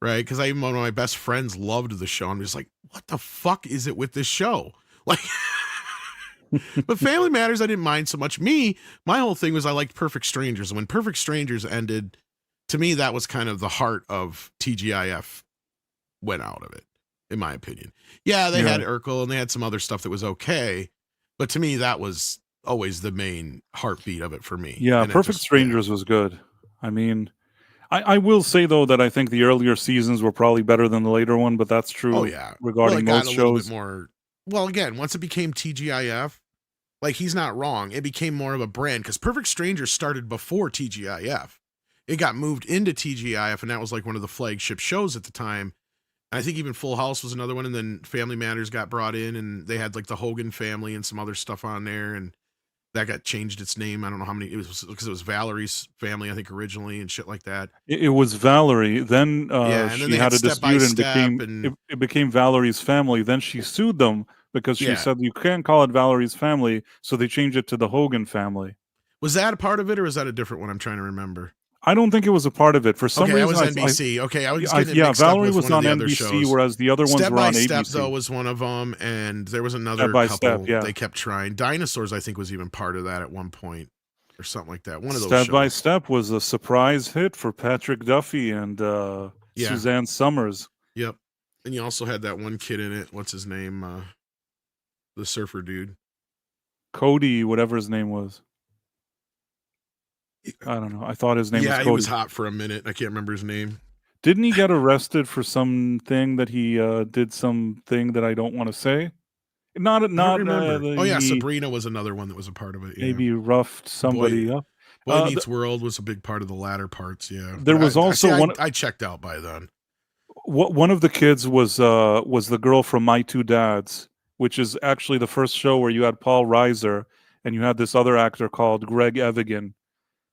right? Because one of my best friends loved the show. I'm just like, what the fuck is it with this show? But Family Matters, I didn't mind so much. My whole thing was I liked Perfect Strangers. And when Perfect Strangers ended, to me, that was kind of the heart of TGIF went out of it. In my opinion. Yeah, they had Urkel and they had some other stuff that was okay. But to me, that was always the main heartbeat of it for me. Yeah, and Perfect Strangers was good. I mean, I will say, though, that I think the earlier seasons were probably better than the later one, but that's true regarding most shows. Again, once it became TGIF, he's not wrong. It became more of a brand because Perfect Strangers started before TGIF. It got moved into TGIF, and that was one of the flagship shows at the time. I think even Full House was another one, and then Family Matters got brought in, and they had the Hogan family and some other stuff on there, and that got changed its name. I don't know how many it was because it was Valerie's family, I think, originally, and shit like that. It was Valerie. Then she had a dispute and it became Valerie's family. Then she sued them because she said you can't call it Valerie's family, so they changed it to the Hogan family. Was that a part of it, or was that a different one? I'm trying to remember. I don't think it was a part of it. For some reason, that was NBC. I was getting mixed Valerie up with was on NBC, whereas the other ones were on ABC. Step by Step, though, was one of them, and there was another couple they kept trying. Dinosaurs, I think, was even part of that at one point, or something like that. One of those Step shows. by Step was a surprise hit for Patrick Duffy and Suzanne Summers. Yep. And you also had that one kid in it. What's his name? The surfer dude. Cody, whatever his name was. I don't know. I thought his name was Cody. Yeah, he was hot for a minute. I can't remember his name. Didn't he get arrested for something that he did something that I don't want to say? Not remember. Sabrina was another one that was a part of it. Yeah. Maybe roughed somebody up. Boy Meets World was a big part of the latter parts, yeah. There was also one. I checked out by then. One of the kids was the girl from My Two Dads, which is actually the first show where you had Paul Reiser and you had this other actor called Greg Evigan.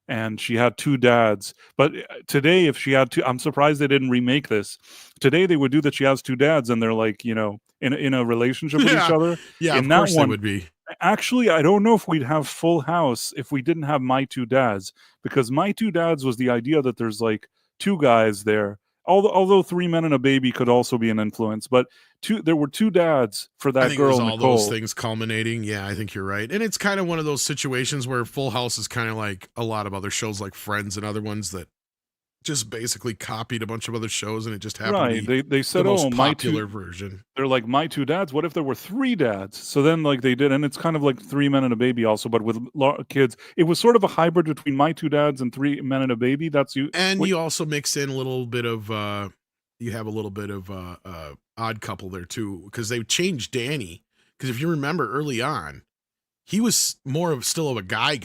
And she had two dads. But today, if she had two, I'm surprised they didn't remake this. Today, they would do that she has two dads and they're in a relationship with each other. Yeah, of course they would be. Actually, I don't know if we'd have Full House if we didn't have My Two Dads. Because My Two Dads was the idea that there's two guys there. Although Three Men and a Baby could also be an influence. But there were two dads for I that think it was girl, all Nicole. those things culminating. Yeah, I think you're right. And it's kind of one of those situations where Full House is kind of like a lot of other shows like Friends and other ones that just basically copied a bunch of other shows, and it just happened Right. to be They said, the most "Oh, my popular two." version. They're like, "My two dads." What if there were three dads? So then, like, they did, and it's kind of like Three Men and a Baby, also, but with kids. It was sort of a hybrid between My Two Dads and Three Men and a Baby. That's you. And you also mix in a little bit of you have a little bit of Odd Couple there too, because they changed Danny. Because if you remember early on, he was more of still of a guy.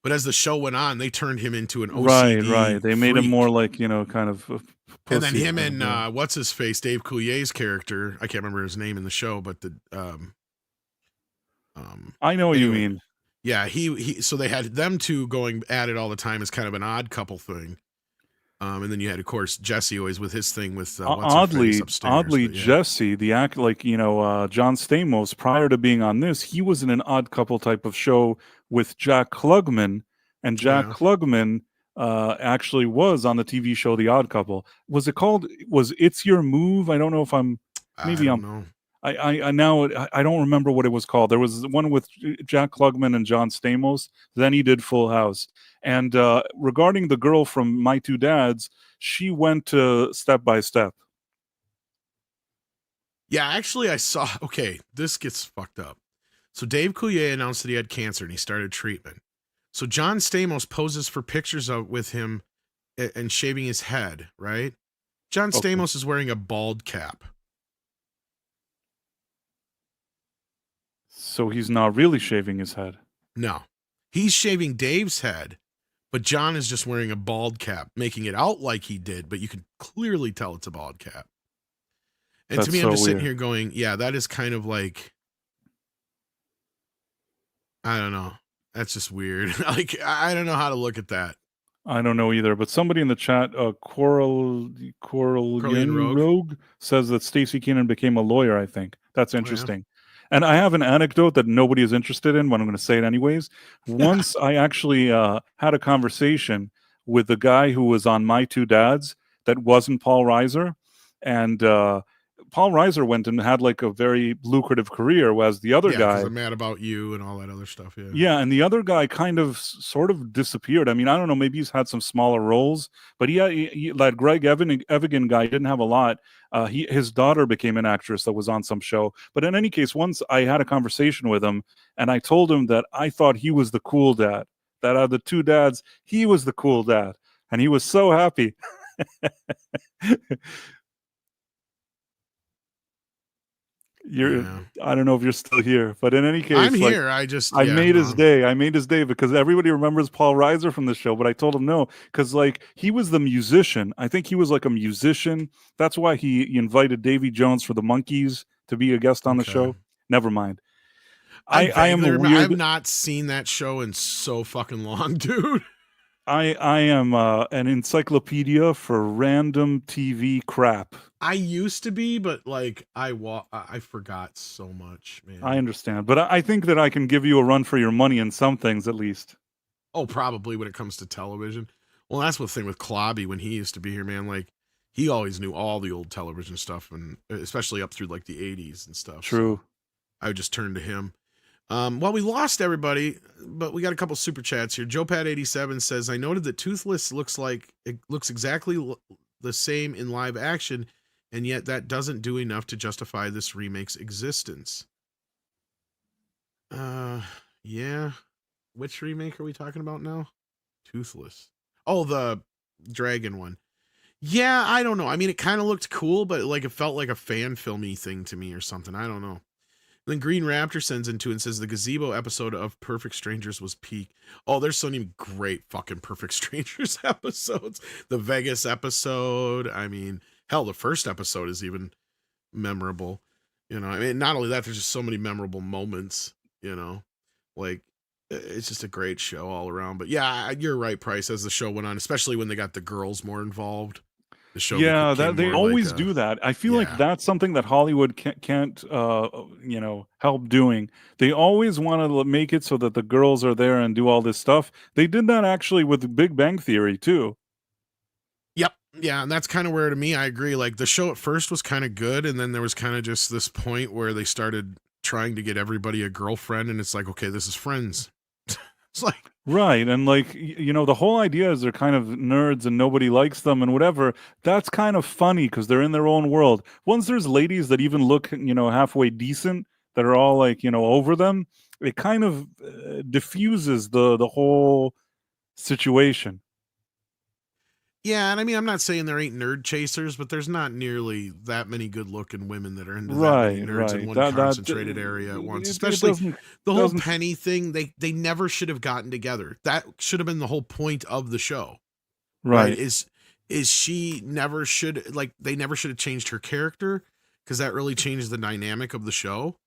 But as the show went on, they turned him into an OCD. Right. They made him freak. more like, kind of. And then pussy him kind of, and what's his face, Dave Coulier's character. I can't remember his name in the show, but the I know what you anyway, mean. yeah, he. So they had them two going at it all the time as kind of an odd couple thing. And then you had, of course, Jesse always with his thing with what's her face upstairs. Oddly, but yeah. Jesse, the act, like, John Stamos, prior to being on this, he was in an Odd Couple type of show with Jack Klugman, and Jack Klugman actually was on the TV show The Odd Couple. Was It's Your Move? I don't know if I'm maybe I I'm don't know. I don't remember what it was called. There was one with Jack Klugman and John Stamos. Then he did Full House. And regarding the girl from My Two Dads, she went to Step by Step. Yeah, actually, I saw. Okay, this gets fucked up. So Dave Coulier announced that he had cancer and he started treatment. So John Stamos poses for pictures with him and shaving his head, right? John Stamos is wearing a bald cap. So he's not really shaving his head. No. He's shaving Dave's head, but John is just wearing a bald cap, making it out like he did, but you can clearly tell it's a bald cap. And to me, I'm just sitting here going, yeah, that is kind of like, I don't know. That's just weird. Like, I don't know how to look at that. I don't know either, but somebody in the chat, Coral Rogue, says that Stacey Keenan became a lawyer, I think. That's interesting. And I have an anecdote that nobody is interested in, but I'm going to say it anyways. Once I actually had a conversation with the guy who was on My Two Dads that wasn't Paul Reiser. And Paul Reiser went and had like a very lucrative career, whereas the other guy... I'm mad about you and all that other stuff, Yeah, and the other guy kind of sort of disappeared. I mean, I don't know, maybe he's had some smaller roles, but that Greg Evigan guy didn't have a lot. His daughter became an actress that was on some show. But in any case, once I had a conversation with him, and I told him that I thought he was the cool dad. That out of the two dads, he was the cool dad. And he was so happy. I don't know if you're still here, but in any case, I'm here. I made his day. I made his day because everybody remembers Paul Reiser from the show, but I told him no, because like he was the musician. I think he was like a musician. That's why he invited Davy Jones for the Monkees to be a guest on the show. Never mind. I am a weird. I've not seen that show in so fucking long, dude. I am an encyclopedia for random TV crap. I used to be, but like I forgot so much, man. I understand, but I think that I can give you a run for your money in some things at least. Oh, probably when it comes to television. Well, that's the thing with Clobby when he used to be here, man. Like he always knew all the old television stuff, and especially up through like the 80s and stuff. True. So I would just turn to him. Well, we lost everybody, but we got a couple super chats here. JoePat87 says, I noted that Toothless looks exactly the same in live action, and yet that doesn't do enough to justify this remake's existence. Yeah. Which remake are we talking about now? Toothless. Oh, the dragon one. Yeah, I don't know. I mean, it kind of looked cool, but like it felt like a fan filmy thing to me or something. I don't know. Then Green Raptor sends into and says the gazebo episode of Perfect Strangers was peak. Oh, there's so many great fucking Perfect Strangers episodes. The Vegas episode. I mean, hell, the first episode is even memorable. You know, I mean, not only that, there's just so many memorable moments, you know, like it's just a great show all around. But yeah, you're right, Price, as the show went on, especially when they got the girls more involved. The show they always do that. I feel like that's something that Hollywood can't help doing. They always want to make it so that the girls are there and do all this stuff. They did that actually with Big Bang Theory too. Yep, Yeah, and that's kind of where, to me, I agree. Like, the show at first was kind of good, and then there was kind of just this point where they started trying to get everybody a girlfriend, and it's like, okay, this is Friends. It's like, Right, and like the whole idea is they're kind of nerds and nobody likes them and whatever. That's kind of funny because they're in their own world. Once there's ladies that even look halfway decent that are all like over them, it kind of diffuses the whole situation. yeah, and I mean, I'm not saying there ain't nerd chasers, but there's not nearly that many good-looking women that are into that many Right, nerds in right. one That concentrated area at once. it Especially doesn't the whole doesn't Penny thing. They never should have gotten together. That should have been the whole point of the show, right? right. Is she never should, like, they never should have changed her character, because that really changed the dynamic of the show.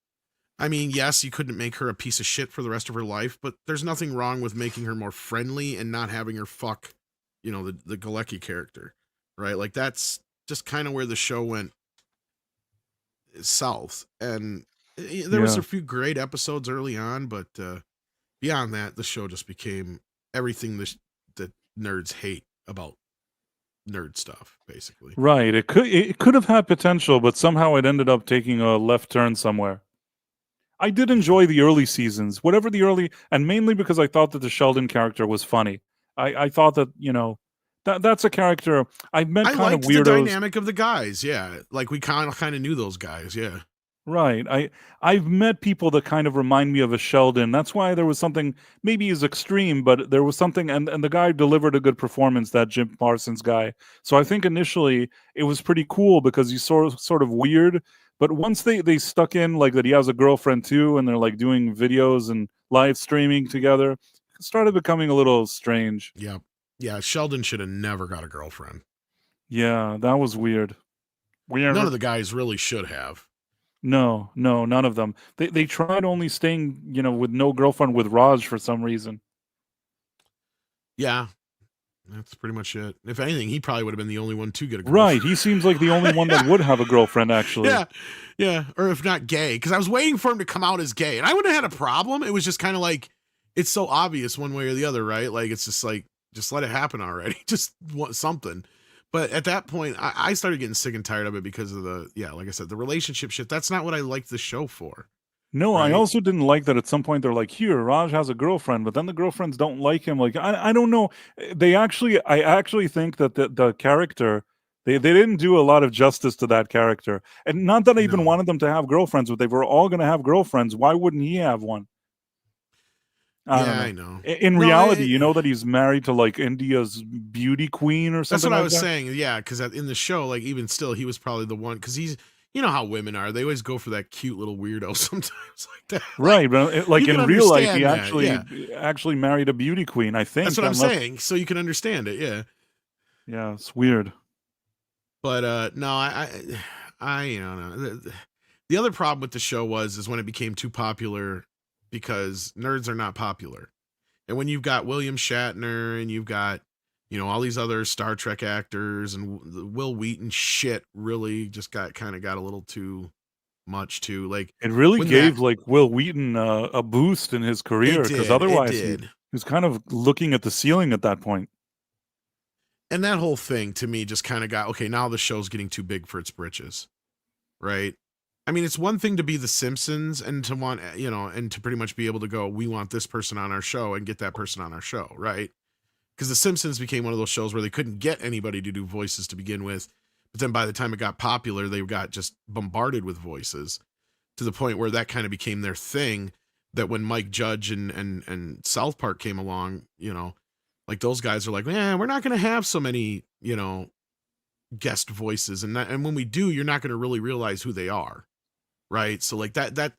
I mean, yes, you couldn't make her a piece of shit for the rest of her life, but there's nothing wrong with making her more friendly and not having her fuck, the Galecki character, right? Like, that's just kind of where the show went south. And there was Yeah. a few great episodes early on, but beyond that, the show just became everything that nerds hate about nerd stuff, basically. Right. It could have had potential, but somehow it ended up taking a left turn somewhere. I did enjoy the early seasons, whatever the early, and mainly because I thought that the Sheldon character was funny. I thought that that's a character I met I kind of liked the weirdos. dynamic of the guys, yeah. Like, we kind of knew those guys, yeah. Right. I've met people that kind of remind me of a Sheldon. That's why there was something, maybe he's extreme, but there was something, and the guy delivered a good performance, that Jim Parsons guy. So I think initially it was pretty cool because he's sort of weird, but once they stuck in like that he has a girlfriend too, and they're like doing videos and live streaming together, it started becoming a little strange. Yeah. Yeah, Sheldon should have never got a girlfriend. Yeah, that was weird. Weird. None of the guys really should have. No, none of them. They tried only staying, with no girlfriend with Raj for some reason. Yeah, that's pretty much it. If anything, he probably would have been the only one to get a girlfriend. Right, he seems like the only one that would have a girlfriend, actually. Yeah, or if not gay, because I was waiting for him to come out as gay, and I wouldn't have had a problem. It was just kind of like, it's so obvious one way or the other, right? Like, it's just like, just let it happen already. Just want something. But at that point, I started getting sick and tired of it because of like I said, the relationship shit. That's not what I liked the show for. No, Right. I also didn't like that at some point they're like, here, Raj has a girlfriend, but then the girlfriends don't like him. Like, I don't know. I actually think that the character, they didn't do a lot of justice to that character. And not that I even No. wanted them to have girlfriends, but they were all going to have girlfriends. Why wouldn't he have one? I know. In No, reality, you know that he's married to like India's beauty queen or something. That's what like I was that? saying. Yeah, because in the show, like, even still, he was probably the one, because he's, you know how women are. They always go for that cute little weirdo sometimes like that. Right, but like you in can real life, he understand that, actually married a beauty queen, I think. That's what I'm unless- saying. So you can understand it. Yeah. Yeah, it's weird. But no, I don't know. The other problem with the show is when it became too popular, because nerds are not popular. And when you've got William Shatner and you've got, all these other Star Trek actors, and the Will Wheaton shit really just got a little too much too. Like, It really when gave that- like Will Wheaton a boost in his career, because it otherwise did. he was kind of looking at the ceiling at that point. And that whole thing to me just kind of got, okay, now the show's getting too big for its britches. Right? I mean, it's one thing to be The Simpsons and to want, and to pretty much be able to go, we want this person on our show and get that person on our show, right? Because The Simpsons became one of those shows where they couldn't get anybody to do voices to begin with. But then by the time it got popular, they got just bombarded with voices, to the point where that kind of became their thing, that when Mike Judge and South Park came along, like, those guys are like, we're not going to have so many, guest voices. And when we do, you're not going to really realize who they are. Right. So like that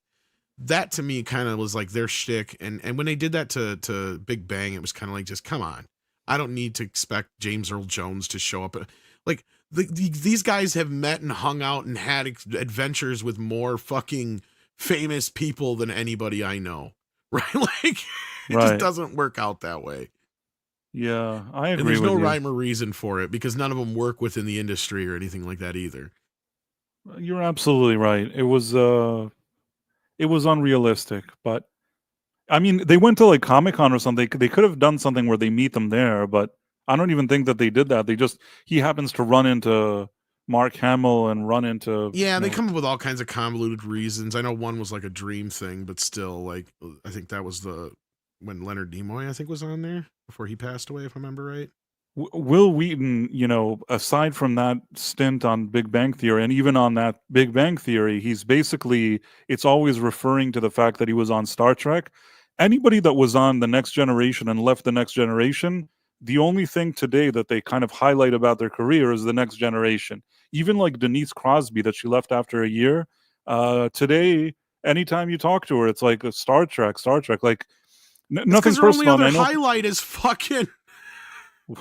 to me kind of was like their shtick. And when they did that to Big Bang, it was kind of like, just come on. I don't need to expect James Earl Jones to show up. Like, these guys have met and hung out and had adventures with more fucking famous people than anybody I know. Right. Like, it just doesn't work out that way. Yeah, I agree. And there's with no you. rhyme or reason for it, because none of them work within the industry or anything like that either. You're absolutely right. It was unrealistic, but I mean, they went to like Comic-Con or something. They could have done something where they meet them there, but I don't even think that they did that. He happens to run into Mark Hamill and run into. Yeah, they come up with all kinds of convoluted reasons. I know one was like a dream thing, but still, like, I think that was when Leonard Nimoy, I think, was on there before he passed away, if I remember right. Will Wheaton, aside from that stint on Big Bang Theory, and even on that Big Bang Theory, it's always referring to the fact that he was on Star Trek. Anybody that was on The Next Generation and left The Next Generation, the only thing today that they kind of highlight about their career is The Next Generation. Even like Denise Crosby, that she left after a year. Today, anytime you talk to her, it's like a Star Trek. Like, nothing personal. Her only other highlight is fucking...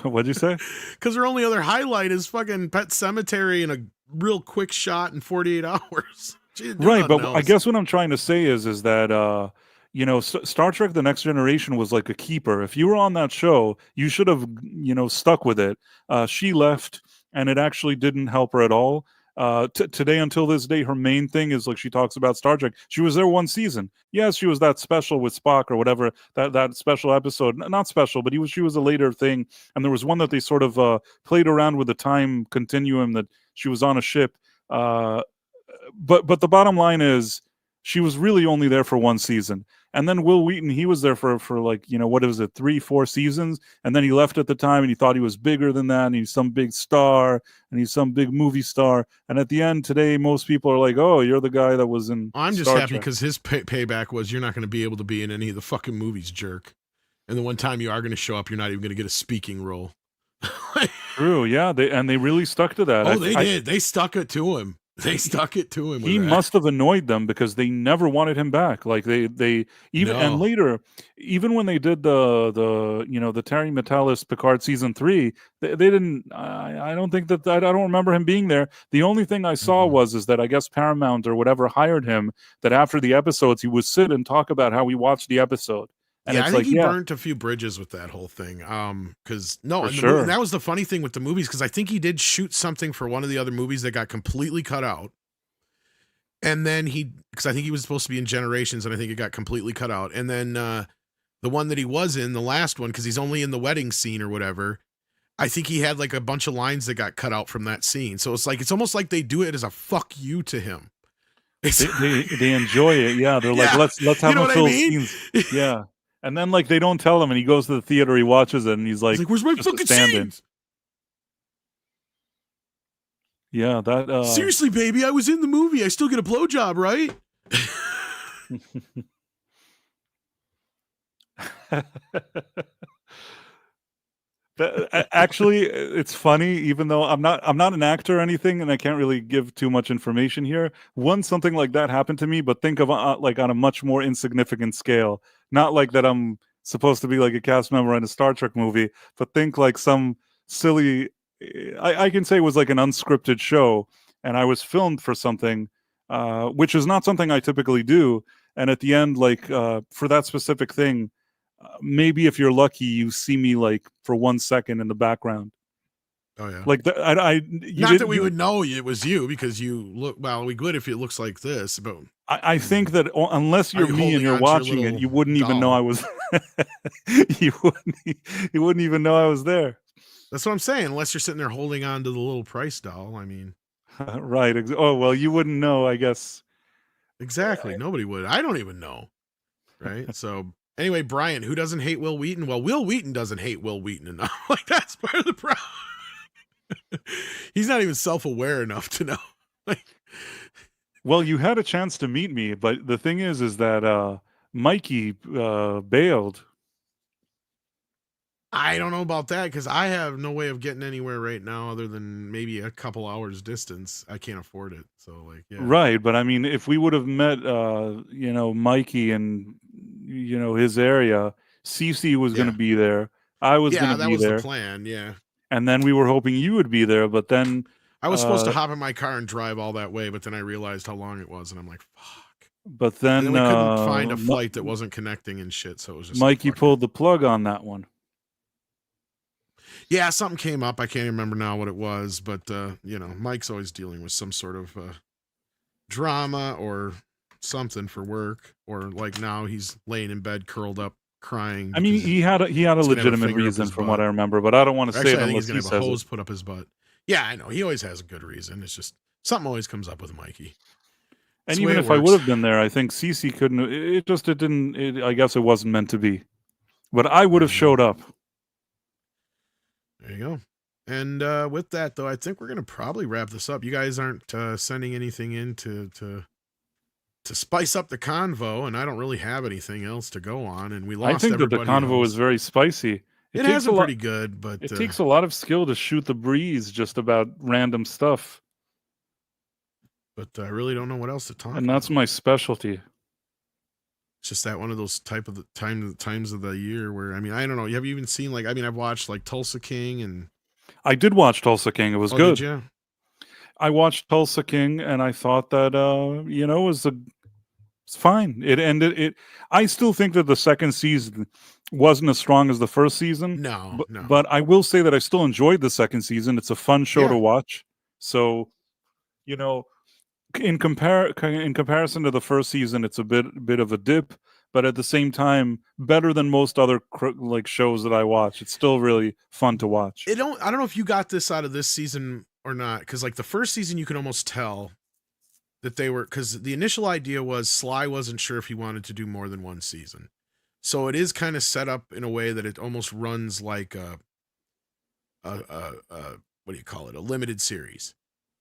What'd you say? Because her only other highlight is fucking Pet Cemetery in a real quick shot in 48 hours. Right, but I guess what I'm trying to say is that Star Trek: The Next Generation was like a keeper. If you were on that show, you should have stuck with it. She left, and it actually didn't help her at all. Today, until this day, her main thing is like she talks about Star Trek. She was there one season. Yes, she was that special with Spock or whatever, that special episode. Not special, but she was a later thing. And there was one that they sort of played around with the time continuum that she was on a ship. But the bottom line is she was really only there for one season. And then Will Wheaton, he was there for like, what is it, 3-4 seasons? And then he left at the time and he thought he was bigger than that. And he's some big star and he's some big movie star. And at the end today, most people are like, oh, you're the guy that was in I'm just Star happy Trek. because his payback was, you're not going to be able to be in any of the fucking movies, jerk. And the one time you are going to show up, you're not even going to get a speaking role. True, yeah. They really stuck to that. Oh, they did. They stuck it to him. They stuck it to him. He must have annoyed them because they never wanted him back. Like they even and later, even when they did the Terry Metalis Picard season 3, they didn't. I don't think that I don't remember him being there. The only thing I saw is that I guess Paramount or whatever hired him. That after the episodes, he would sit and talk about how he watched the episode. And I think he burnt a few bridges with that whole thing. Because and that was the funny thing with the movies, because I think he did shoot something for one of the other movies that got completely cut out. And then because I think he was supposed to be in Generations, and I think it got completely cut out. And then the one that he was in, the last one, because he's only in the wedding scene or whatever, I think he had like a bunch of lines that got cut out from that scene. So it's almost like they do it as a fuck you to him. They enjoy it, yeah. They're like, let's have him fill scenes, yeah. And then, like, they don't tell him, and he goes to the theater, he watches it, and he's like, "Where's my fucking scenes?" Yeah, that... Seriously, baby, I was in the movie. I still get a blowjob, right? Actually, it's funny, even though I'm not an actor or anything, and I can't really give too much information here. Once something like that happened to me, but think of like on a much more insignificant scale. Not like that I'm supposed to be like a cast member in a Star Trek movie, but think like some silly, I can say it was like an unscripted show, and I was filmed for something, which is not something I typically do. And at the end, like for that specific thing, maybe if you're lucky, you see me like for 1 second in the background. Oh yeah, like not that we would know it was you because you look. Well, we would if it looks like this, but I think that unless you're me and you're watching it, you wouldn't even know I was. you wouldn't even know I was there. That's what I'm saying. Unless you're sitting there holding on to the little price doll. I mean, right? Oh well, you wouldn't know, I guess. Exactly. Nobody would. I don't even know. Right. So. Anyway, Brian, who doesn't hate Will Wheaton? Well, Will Wheaton doesn't hate Will Wheaton enough. Like, that's part of the problem. He's not even self-aware enough to know. Well, you had a chance to meet me, but the thing is that Mikey bailed. I don't know about that because I have no way of getting anywhere right now other than maybe a couple hours distance. I can't afford it. So, like, yeah. Right, but I mean, if we would have met, Mikey and his area, Cece was going to be there. I was going to be there. Yeah, that was the plan. Yeah. And then we were hoping you would be there, but then I was supposed to hop in my car and drive all that way, but then I realized how long it was, and I'm like, fuck. But then we couldn't find a flight that wasn't connecting and shit, so it was just Mikey pulled the plug on that one. Yeah, something came up. I can't even remember now what it was, but Mike's always dealing with some sort of drama or something for work, or like now he's laying in bed curled up crying. I mean, because he had a he's gonna have a legitimate finger up reason his from butt. what I remember, but I don't want to say Actually, it I think unless he's he gonna have a says hose it. put up his butt. Yeah, I know. He always has a good reason. It's just something always comes up with Mikey. And It's the even way if it I would works. have been there, I think Cece couldn't. It didn't. I guess it wasn't meant to be. But I would have showed up. There you go. And with that, though, I think we're going to probably wrap this up. You guys aren't sending anything in to spice up the convo, and I don't really have anything else to go on. And we lost I think that the everybody convo else. is very spicy. It has been pretty good, but it takes a lot of skill to shoot the breeze just about random stuff. But I really don't know what else to talk And about. that's my specialty. It's just that one of those type of times of the year where, I mean, I don't know. Have you even seen, like, I mean, I've watched like Tulsa King and. I did watch Tulsa King. It was good. Did you? I watched Tulsa King and I thought that, it's fine. It ended. I still think that the second season wasn't as strong as the first season. No. But I will say that I still enjoyed the second season. It's a fun show to watch. So, in comparison to the first season, it's a bit of a dip, but at the same time, better than most other shows that I watch. It's still really fun to watch. I don't know if you got this out of this season or not, because like the first season, you can almost tell that they were, because the initial idea was Sly wasn't sure if he wanted to do more than one season, so it is kind of set up in a way that it almost runs like a what do you call it, a limited series.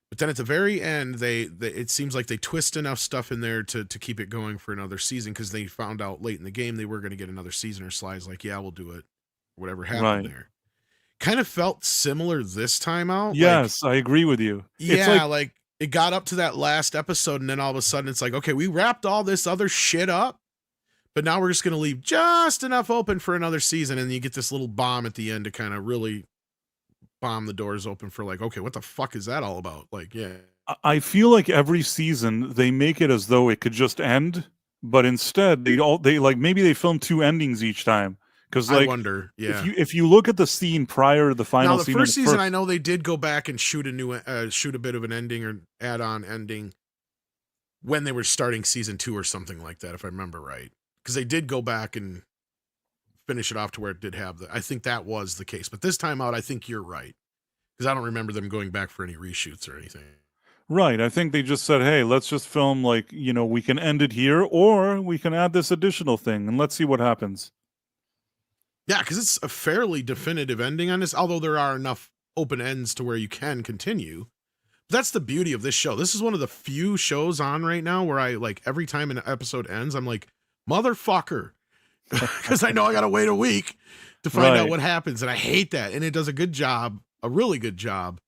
But then at the very end, it seems like they twist enough stuff in there to keep it going for another season, because they found out late in the game they were going to get another season, or Sly's like, yeah, we'll do it. Whatever happened there. Kind of felt similar this time out. Yes, I agree with you. Yeah, like it got up to that last episode, and then all of a sudden it's like, okay, we wrapped all this other shit up, but now we're just going to leave just enough open for another season, and you get this little bomb at the end to kind of really bomb the doors open for like, okay, what the fuck is that all about? Like, yeah. I feel like every season they make it as though it could just end, but instead maybe they film two endings each time. Because I wonder, yeah. If you look at the scene prior to the final now, scene, first season, I know they did go back and shoot a bit of an ending or add-on ending when they were starting season 2 or something like that, if I remember right. Because they did go back and finish it off to where it did have I think that was the case. But this time out, I think you're right, because I don't remember them going back for any reshoots or anything. Right. I think they just said, hey, let's just film we can end it here, or we can add this additional thing and let's see what happens. Yeah, because it's a fairly definitive ending on this, although there are enough open ends to where you can continue. That's the beauty of this show. This is one of the few shows on right now where I, like, every time an episode ends, I'm like, motherfucker. Because I know I got to wait a week to find out what happens. And I hate that. And it does a good job, a really good job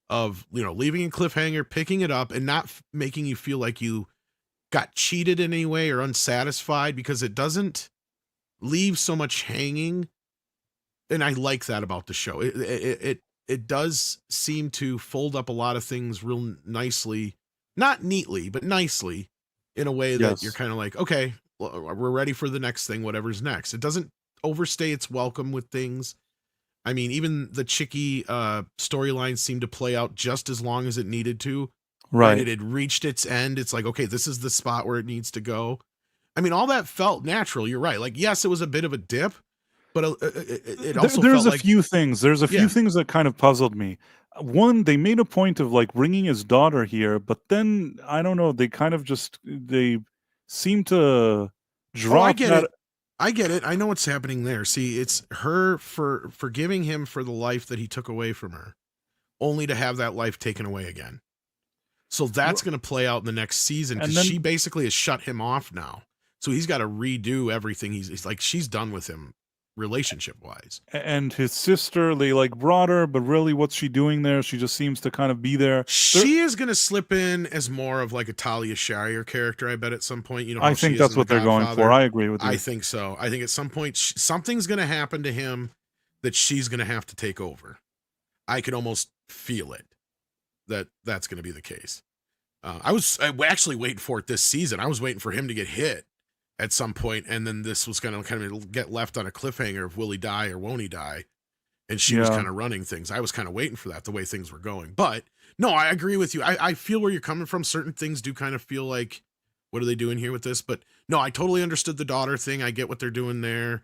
of, leaving a cliffhanger, picking it up, and not making you feel like you got cheated in any way or unsatisfied, because it doesn't leave so much hanging. And I like that about the show. It does seem to fold up a lot of things real nicely, not neatly, but nicely, in a way that you're kind of like, okay, we're ready for the next thing, whatever's next. It doesn't overstay its welcome with things. I mean, even the Chicky storyline seemed to play out just as long as it needed to. Right. It had reached its end. It's like, okay, this is the spot where it needs to go. I mean, all that felt natural. You're right. Like, yes, it was a bit of a dip, but it also there's felt a few things. There's a few things that kind of puzzled me. One, they made a point of bringing his daughter here, but then I don't know. They kind of they seem to drop. I get it. I know what's happening there. See, it's her for forgiving him for the life that he took away from her, only to have that life taken away again. So that's going to play out in the next season, because she basically has shut him off now. So he's got to redo everything. He's like, she's done with him relationship wise. And his sister, they brought her, but really what's she doing there? She just seems to kind of be there. She is going to slip in as more of like a Talia Shire character, I bet, at some point. I think that's what they're going for. I agree with you. I think so. I think at some point something's going to happen to him that she's going to have to take over. I could almost feel it, that's going to be the case. I was actually waiting for it this season. I was waiting for him to get hit at some point, and then this was going to kind of get left on a cliffhanger of will he die or won't he die, and she was kind of running things. I was kind of waiting for that, the way things were going. But no, I agree with you. I feel where you're coming from. Certain things do kind of feel like, what are they doing here with this? But no, I totally understood the daughter thing. I get what they're doing there.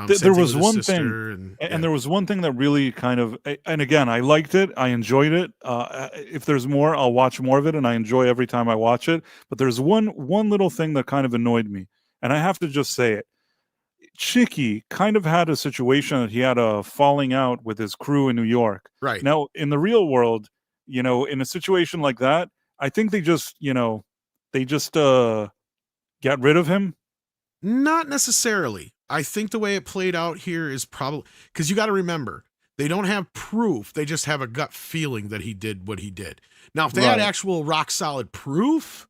There was one thing, and there was one thing that really kind of, and again, I liked it, I enjoyed it. If there's more, I'll watch more of it, and I enjoy every time I watch it. But there's one little thing that kind of annoyed me, and I have to just say it. Chicky kind of had a situation that he had a falling out with his crew in New York. Right. Now, in the real world, in a situation like that, I think they just get rid of him. Not necessarily. I think the way it played out here is probably because you got to remember they don't have proof. They just have a gut feeling that he did what he did. Now, if they had actual rock solid proof,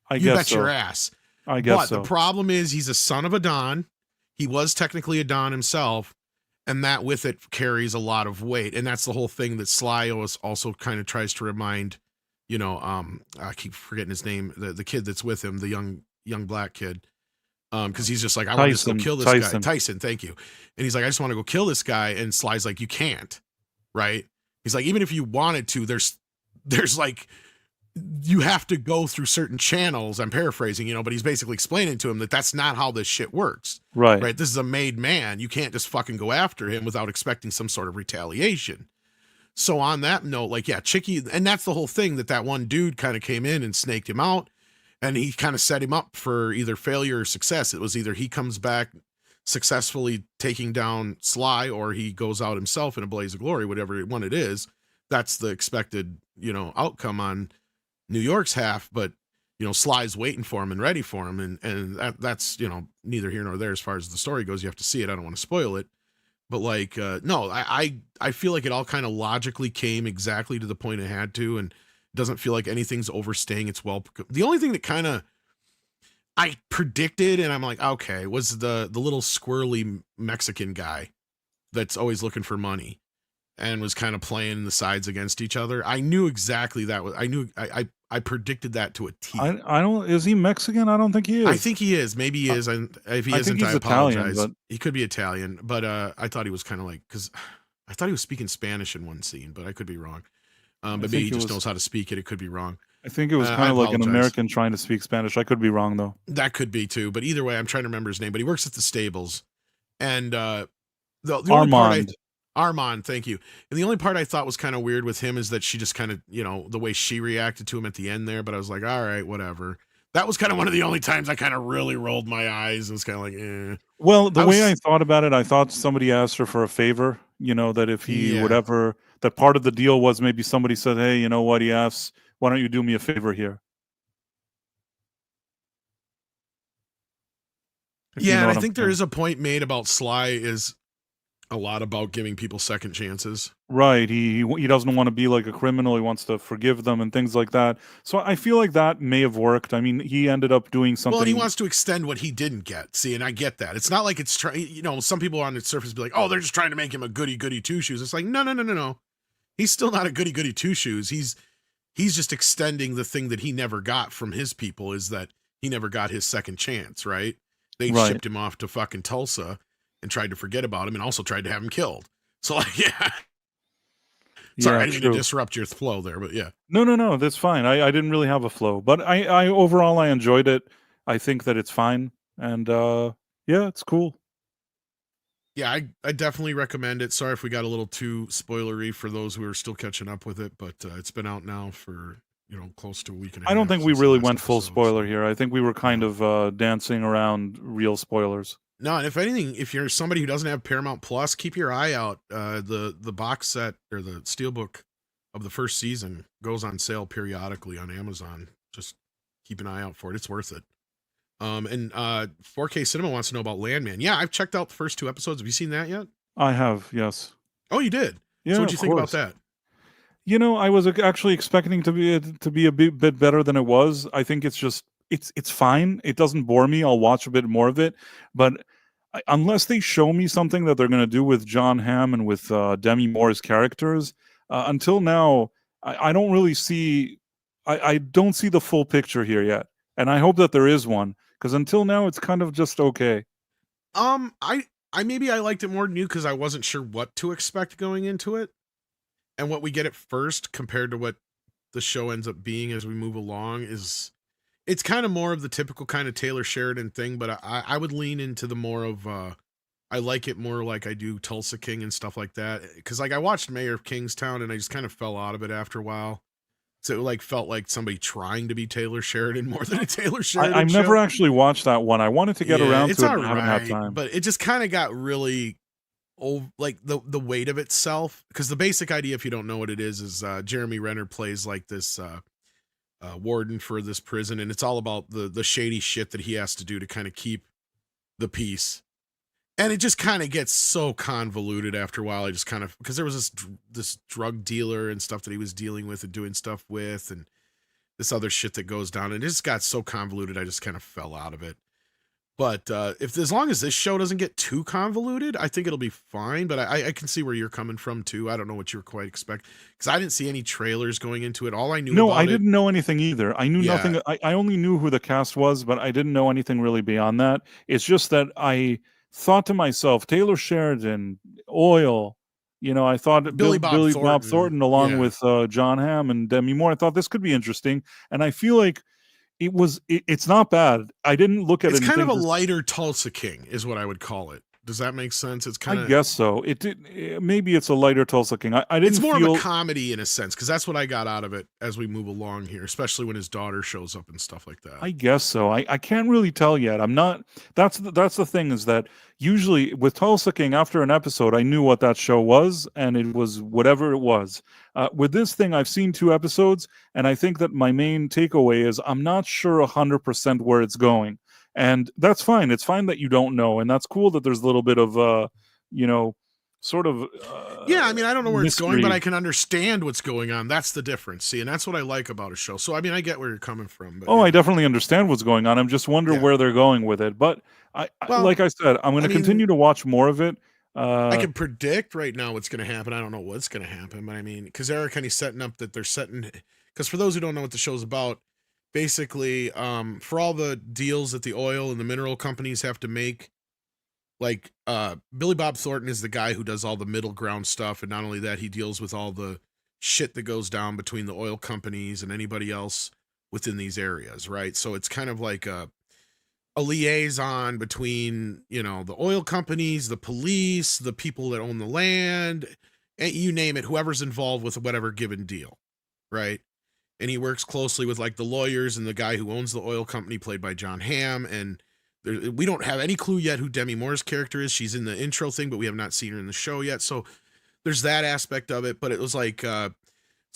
you bet your ass. I guess so. But the problem is he's a son of a Don. He was technically a Don himself, and that with it carries a lot of weight. And that's the whole thing that Sly also kind of tries to remind, I keep forgetting his name, the kid that's with him, the young black kid. Because he's just like, I want to go kill this guy. Tyson, thank you. And he's like, I just want to go kill this guy. And Sly's like, you can't, right? He's like, even if you wanted to, there's like, you have to go through certain channels. I'm paraphrasing, but he's basically explaining to him that that's not how this shit works. Right. Right. This is a made man. You can't just fucking go after him without expecting some sort of retaliation. So on that note, Chicky, and that's the whole thing that one dude kind of came in and snaked him out. And he kind of set him up for either failure or success. It was either he comes back successfully taking down Sly, or he goes out himself in a blaze of glory, whatever one it is. That's the expected, outcome on New York's half. But, Sly's waiting for him and ready for him. And that's, neither here nor there as far as the story goes. You have to see it. I don't want to spoil it. But no, I feel like it all kind of logically came exactly to the point it had to. And doesn't feel like anything's overstaying its welcome. The only thing that kind of I predicted, and I'm like, okay, was the little squirrely Mexican guy that's always looking for money and was kind of playing the sides against each other. I knew exactly that was. I predicted that to a T. I don't. Is he Mexican? I don't think he is. I think he is. Maybe he is. And if he isn't, I apologize. Italian, he could be Italian, but I thought he was kind of like, because I thought he was speaking Spanish in one scene, but I could be wrong. But maybe he just knows how to speak it. It could be wrong. I think it was kind of like an American trying to speak Spanish. I could be wrong, though. That could be, too. But either way, I'm trying to remember his name. But he works at the stables. And the Armand. Armand, thank you. And the only part I thought was kind of weird with him is that she just kind of, the way she reacted to him at the end there. But I was like, all right, whatever. That was kind of one of the only times I kind of really rolled my eyes and was kind of like, eh. Well, the way I thought about it, I thought somebody asked her for a favor, that if he whatever, that part of the deal was maybe somebody said, hey, you know what, he asks, why don't you do me a favor here? Yeah, and I think there is a point made about Sly is a lot about giving people second chances. Right. He doesn't want to be like a criminal. He wants to forgive them and things like that. So I feel like that may have worked. I mean, he ended up doing something. Well, and he wants to extend what he didn't get. See, and I get that. It's not like it's trying, some people on the surface be like, oh, they're just trying to make him a goody two shoes. It's like, no. He's still not a goody two shoes. He's just extending the thing that he never got from his people, is that he never got his second chance, right? They shipped him off to fucking Tulsa and tried to forget about him, and also tried to have him killed. So yeah. Sorry, I didn't mean to disrupt your flow there, but yeah. No, that's fine. I didn't really have a flow, but I overall I enjoyed it. I think that it's fine, and it's cool. Yeah, I definitely recommend it. Sorry if we got a little too spoilery for those who are still catching up with it, but it's been out now for close to a week and a half. I don't think we really went full spoiler here. I think we were kind of dancing around real spoilers. No, and if anything, if you're somebody who doesn't have Paramount Plus, keep your eye out. The box set or the steelbook of the first season goes on sale periodically on Amazon. Just keep an eye out for it. It's worth it. And 4K Cinema wants to know about Landman. Yeah, I've checked out the first 2 episodes. Have you seen that yet? I have, yes. Oh, you did? Yeah. So what'd you think about that? I was actually expecting to be a bit better than it was. I think it's just it's fine. It doesn't bore me. I'll watch a bit more of it, but unless they show me something that they're going to do with John Hamm and with Demi Moore's characters, until now, I don't really see. I don't see the full picture here yet, and I hope that there is one, because until now it's kind of just okay. I maybe I liked it more than you because I wasn't sure what to expect going into it, and what we get at first compared to what the show ends up being as we move along it's kind of more of the typical kind of Taylor Sheridan thing, but I would lean into the more of I like it more like I do Tulsa King and stuff like that. Because like I watched Mayor of Kingstown and I just kind of fell out of it after a while. So it like felt like somebody trying to be Taylor Sheridan more than a Taylor Sheridan I've show. never actually watched that one. I wanted to get around it's to it, all but haven't had right, time. but it just kind of got really like the weight of itself. Because the basic idea, if you don't know what it is Jeremy Renner plays like this warden for this prison, and it's all about the shady shit that he has to do to kind of keep the peace. And it just kind of gets so convoluted after a while. I just kind of, because there was this drug dealer and stuff that he was dealing with and doing stuff with, and this other shit that goes down, and it just got so convoluted. I just kind of fell out of it. But as long as this show doesn't get too convoluted, I think it'll be fine. But I can see where you're coming from too. I don't know what you were quite expect, because I didn't see any trailers going into it. All I knew, no, I didn't know anything either. I knew nothing. I only knew who the cast was, but I didn't know anything really beyond that. It's just that I thought to myself, Taylor Sheridan, oil. I thought Billy Bob Bob Thornton along with John Hamm and Demi Moore. I thought this could be interesting, and I feel like it's not bad. I didn't look at it. It's kind of a lighter Tulsa King is what I would call it. Does that make sense? It's kind of, I guess so. Maybe it's a lighter Tulsa King. I didn't it's more feel... of a comedy in a sense, because that's what I got out of it as we move along here, especially when his daughter shows up and stuff like that. I guess so. I can't really tell yet. I'm not. That's the thing, is that usually with Tulsa King, after an episode, I knew what that show was, and it was whatever it was. With this thing, I've seen 2 episodes, and I think that my main takeaway is I'm not sure 100% where it's going. And that's fine. It's fine that you don't know. And that's cool that there's a little bit of, sort of. Yeah, I mean, I don't know where mystery. it's going, but I can understand what's going on. That's the difference. See, and that's what I like about a show. So, I mean, I get where you're coming from. But, I definitely understand what's going on. I'm just wondering where they're going with it. But like I said, I'm going to continue to watch more of it. I can predict right now what's going to happen. I don't know what's going to happen, but I mean, because Eric Kenny's setting up that they're setting. Because for those who don't know what the show's about, basically, for all the deals that the oil and the mineral companies have to make, like Billy Bob Thornton is the guy who does all the middle ground stuff, and not only that, he deals with all the shit that goes down between the oil companies and anybody else within these areas, right? So it's kind of like a liaison between, the oil companies, the police, the people that own the land, and you name it, whoever's involved with whatever given deal, right? And he works closely with like the lawyers and the guy who owns the oil company, played by John Hamm. And we don't have any clue yet who Demi Moore's character is. She's in the intro thing, but we have not seen her in the show yet. So there's that aspect of it. But it was like, so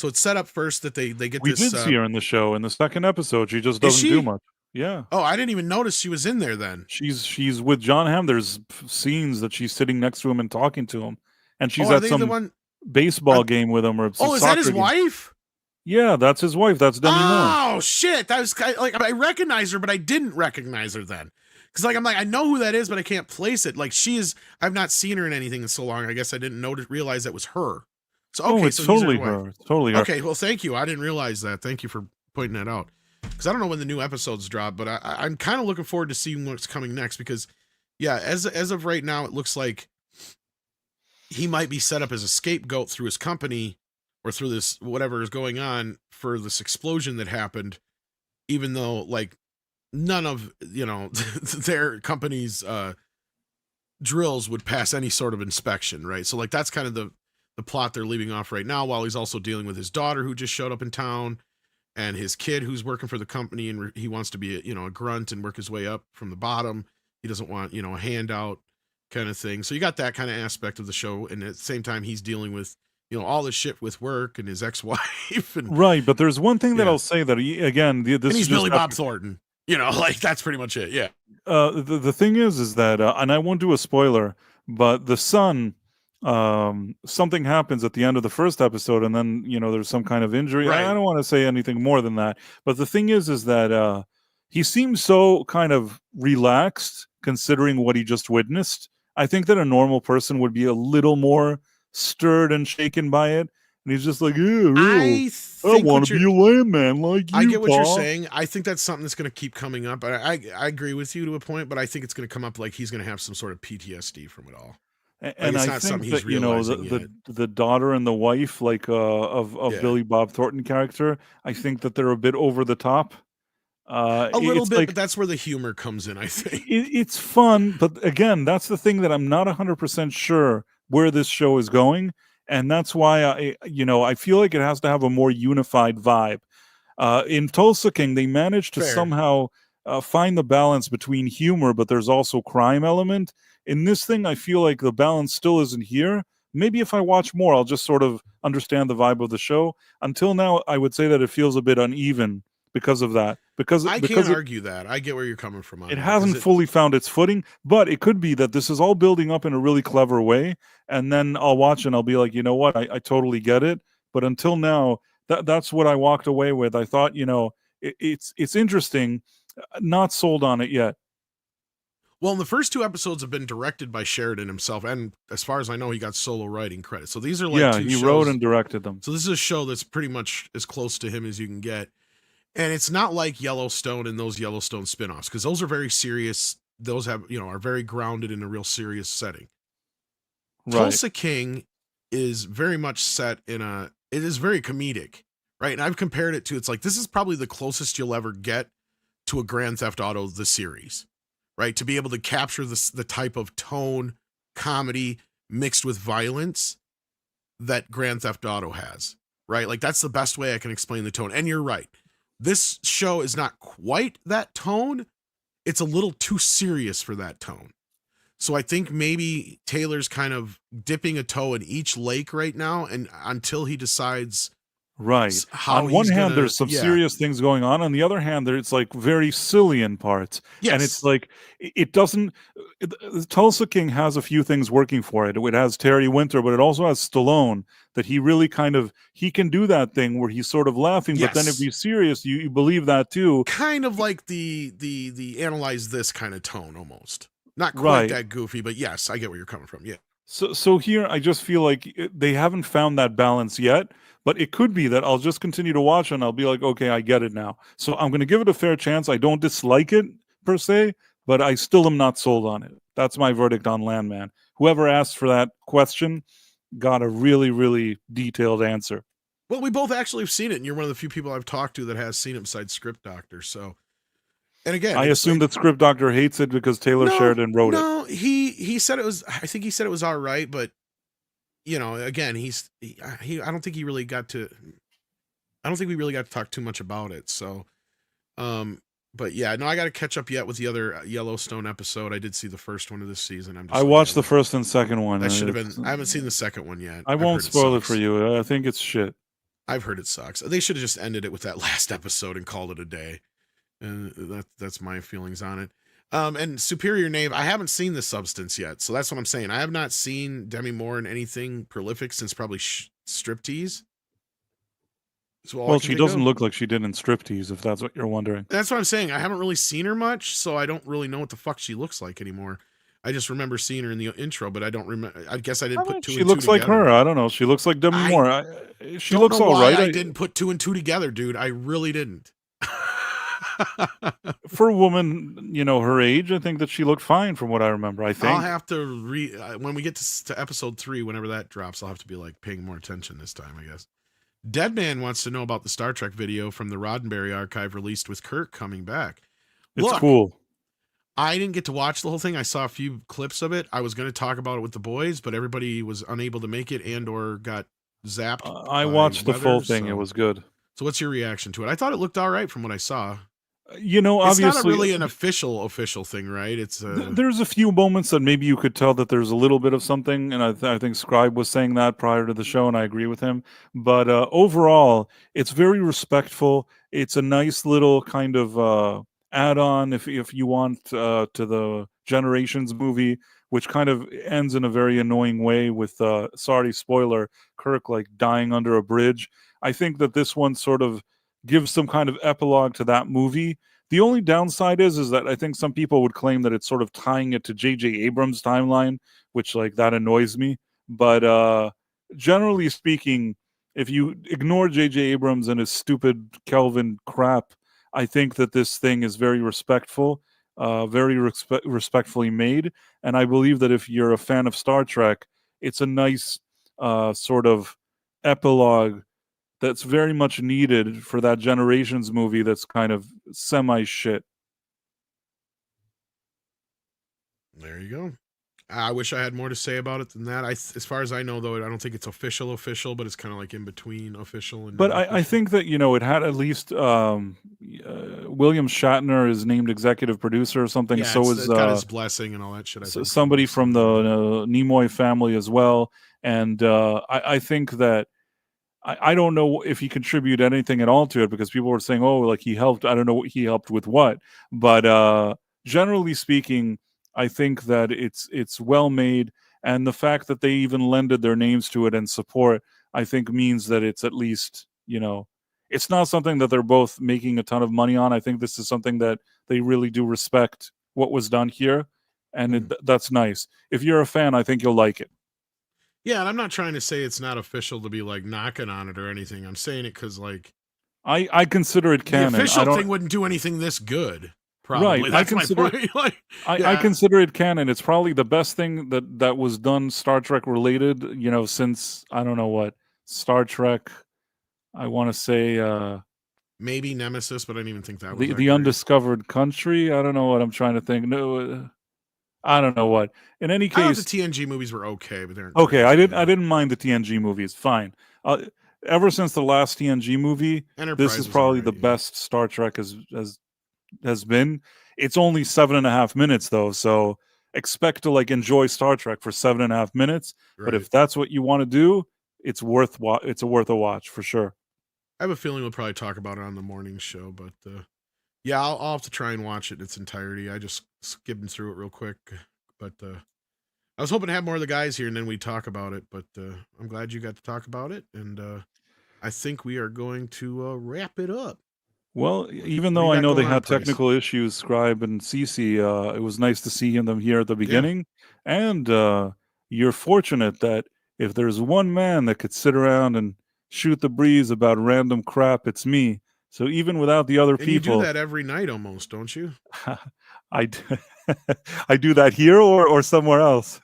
it's set up first that they get we this. We did see her in the show in the second episode. She just doesn't do much. Yeah. Oh, I didn't even notice she was in there then. She's with John Hamm. There's scenes that she's sitting next to him and talking to him. And she's at some baseball game with him. Or is that his wife? Yeah, that's his wife. That's Demi Moore. Oh shit! I was like, I recognize her, but I didn't recognize her then, because like I'm like, I know who that is, but I can't place it. Like she is, I've not seen her in anything in so long. I guess I didn't realize that was her. So okay, it's totally her. It's totally her. Okay, well, thank you. I didn't realize that. Thank you for pointing that out. Because I don't know when the new episodes drop, but I'm kind of looking forward to seeing what's coming next. Because yeah, as of right now, it looks like he might be set up as a scapegoat through his company, or through this, whatever is going on, for this explosion that happened, even though like none of, their company's drills would pass any sort of inspection. Right. So like, that's kind of the plot they're leaving off right now, while he's also dealing with his daughter who just showed up in town, and his kid who's working for the company, and he wants to be a grunt and work his way up from the bottom. He doesn't want, a handout kind of thing. So you got that kind of aspect of the show. And at the same time, he's dealing with, all this shit with work and his ex-wife. And, right. But there's one thing that I'll say that, again, this and he's Billy Bob Thornton, like that's pretty much it. Yeah. The thing is that, and I won't do a spoiler, but the son, something happens at the end of the first episode, and then, there's some kind of injury. Right. I don't want to say anything more than that. But the thing is that he seems so kind of relaxed considering what he just witnessed. I think that a normal person would be a little more stirred and shaken by it, and he's just like, I want to be a landman like you. I get what Pa. you're saying. I think that's something that's going to keep coming up. I agree with you to a point, but I think it's going to come up like he's going to have some sort of PTSD from it all. And I think that the daughter and the wife, like of Billy Bob Thornton character, I think that they're a bit over the top. A little it's bit, like, but that's where the humor comes in, I think. it's fun, but again, that's the thing that I'm not 100% sure where this show is going, and that's why I feel like it has to have a more unified vibe. In Tulsa King, they managed to Fair. somehow find the balance between humor, but there's also crime element. In this thing, I feel like the balance still isn't here. Maybe if I watch more, I'll just sort of understand the vibe of the show. Until now, I would say that it feels a bit uneven because of that. Because I because can't argue that. I get where you're coming from on it that, hasn't 'cause fully found its footing, but it could be that this is all building up in a really clever way, and then I'll watch and I'll be like, you know what, I totally get it. But until now, that's what I walked away with. I thought, it's interesting, not sold on it yet. Well, the first 2 episodes have been directed by Sheridan himself, and as far as I know, he got solo writing credit. So these are like Yeah, 2 he shows. wrote and directed them. So this is a show that's pretty much as close to him as you can get. And it's not like Yellowstone and those Yellowstone spinoffs, because those are very serious. Those are very grounded in a real serious setting. Right. Tulsa King is very much set it is very comedic, right? And I've compared it to, it's like, this is probably the closest you'll ever get to a Grand Theft Auto, the series, right? To be able to capture the type of tone, comedy mixed with violence that Grand Theft Auto has, right? Like, that's the best way I can explain the tone. And you're right. This show is not quite that tone. It's a little too serious for that tone. So I think maybe Taylor's kind of dipping a toe in each lake right now, and until he decides Right. how On one he's hand, gonna- there's some yeah. serious things going on. On the other hand, it's like very silly in parts. And Yes. it's like, it doesn't. Tulsa King has a few things working for it. It has Terry Winter, but it also has Stallone, that he really he can do that thing where he's sort of laughing, but then if Yes. he's serious, you believe that too. Kind of like the analyze this kind of tone almost. Not quite Right. that goofy, but yes, I get where you're coming from. Yeah. So here, I just feel like they haven't found that balance yet, but it could be that I'll just continue to watch and I'll be like, okay, I get it now. So I'm going to give it a fair chance. I don't dislike it per se, but I still am not sold on it. That's my verdict on Landman. Whoever asked for that question got a really, really detailed answer. Well, we both actually have seen it, and you're one of the few people I've talked to that has seen it besides Script Doctor. So, and again, I it's assume like- that Script Doctor hates it because Taylor Sheridan wrote it. No, he said it was. I think he said it was all right, but again, I don't think he really got to. I don't think we really got to talk too much about it. So, but yeah, no, I got to catch up yet with the other Yellowstone episode. I did see the first one of this season. I watched the first and second one. That and should have it's- been. I haven't seen the second one yet. I I've won't heard spoil it sucks. for you. I think it's shit. I've heard it sucks. They should have just ended it with that last episode and called it a day. And that's my feelings on it. And Superior Knave, I haven't seen The Substance yet, so that's what I'm saying. I have not seen Demi Moore in anything prolific since probably Striptease. So all I Well, can she think doesn't of- look like she did in Striptease, if that's what you're wondering. That's what I'm saying. I haven't really seen her much, so I don't really know what the fuck she looks like anymore. I just remember seeing her in the intro, but I don't remember. I guess I didn't put two She and looks two like together. her. I don't know. She looks like Demi Moore. She Don't looks know all why right. I didn't put two and two together, dude. I really didn't. For a woman, her age, I think that she looked fine from what I remember. I think. I'll have to when we get to episode 3, whenever that drops, I'll have to be like paying more attention this time, I guess. Deadman wants to know about the Star Trek video from the Roddenberry archive released with Kirk coming back. It's Look, cool. I didn't get to watch the whole thing. I saw a few clips of it. I was going to talk about it with the boys, but everybody was unable to make it and or got zapped. I by watched the weather, full thing. It so- was good. So what's your reaction to it? I thought it looked all right from what I saw. It's Obviously, not not really an official thing, right? It's there's a few moments that maybe you could tell that there's a little bit of something, and I think Scribe was saying that prior to the show, and I agree with him. But overall, it's very respectful. It's a nice little kind of add-on, if you want, to the Generations movie, which kind of ends in a very annoying way with sorry, spoiler, Kirk like dying under a bridge. I think that this one sort of gives some kind of epilogue to that movie. The only downside is that I think some people would claim that it's sort of tying it to J.J. Abrams' timeline, which like that annoys me. But generally speaking, if you ignore J.J. Abrams and his stupid Kelvin crap, I think that this thing is very respectful, very respectfully made. And I believe that if you're a fan of Star Trek, it's a nice sort of epilogue that's very much needed for that Generations movie that's kind of semi-shit. There you go. I wish I had more to say about it than that. As far as I know, though, I don't think it's official, but it's kind of like in between official and. But I think that, you know, it had at least William Shatner is named executive producer or something. Yeah, so it's got his blessing and all that shit. I think somebody from the Nimoy family as well. And I think that I don't know if he contributed anything at all to it, because people were saying, oh, like he helped. I don't know he helped with what. But generally speaking, I think that it's well made, and the fact that they even lended their names to it and support, I think means that it's at least, you know, it's not something that they're both making a ton of money on. I think this is something that they really do respect what was done here, and that's nice. If you're a fan, I think you'll like it. Yeah, and I'm not trying to say it's not official to be like knocking on it or anything. I'm saying it because like I consider it canon. The official thing wouldn't do anything this good. Probably. Right. That's my point. Like, I consider it canon. It's probably the best thing that was done Star Trek related, you know, since, I don't know what, Star Trek, I want to say... maybe Nemesis, but I didn't even think that was the Undiscovered Country. I don't know what I'm trying to think. No, I don't know what. In any case... I thought the TNG movies were okay, but they're... Okay, I didn't mind the TNG movies. Fine. Ever since the last TNG movie, this is probably the best Star Trek has been. It's only 7.5 minutes though, so expect to like enjoy Star Trek for 7.5 minutes. Right. But if that's what you want to do, it's worth a watch for sure. I have a feeling we'll probably talk about it on the morning show, but yeah, I'll have to try and watch it in its entirety. I just skimmed through it real quick, but I was hoping to have more of the guys here and then we'd talk about it, but I'm glad you got to talk about it, and I think we are going to wrap it up. Well, even though I know they had technical issues, Scribe and Cece, it was nice to see them here at the beginning. Yeah. And you're fortunate that if there's one man that could sit around and shoot the breeze about random crap, it's me. So even without the other people... You do that every night almost, don't you? I do that here or somewhere else.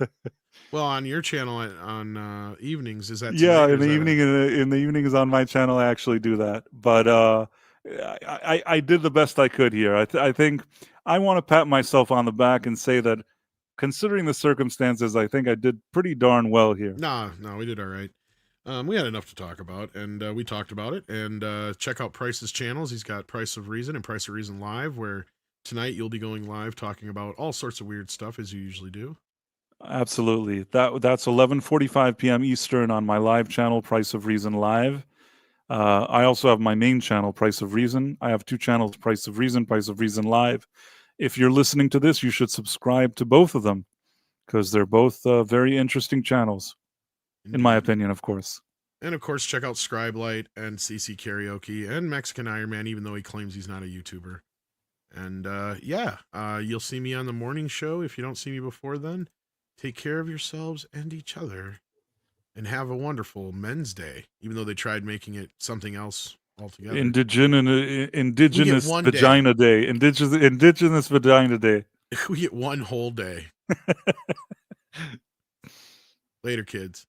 Well, on your channel on evenings, is that... Yeah, in the evenings on my channel, I actually do that. But... I did the best I could here. I think I want to pat myself on the back and say that, considering the circumstances, I think I did pretty darn well here. No, we did all right. We had enough to talk about, and we talked about it. And check out Price's channels. He's got Price of Reason and Price of Reason Live, where tonight you'll be going live talking about all sorts of weird stuff, as you usually do. Absolutely. That's 11:45 p.m. Eastern on my live channel, Price of Reason Live. I also have my main channel, Price of Reason. I have two channels, Price of Reason Live. If you're listening to this, you should subscribe to both of them, because they're both very interesting channels, in my opinion, of course. And of course, check out Scribe Light and CC Karaoke and Mexican Iron Man, even though he claims he's not a YouTuber. And you'll see me on the morning show. If you don't see me before then, take care of yourselves and each other. And have a wonderful Men's Day, even though they tried making it something else altogether. Indigenous Vagina Day. Indigenous Vagina Day. We get one whole day. Later, kids.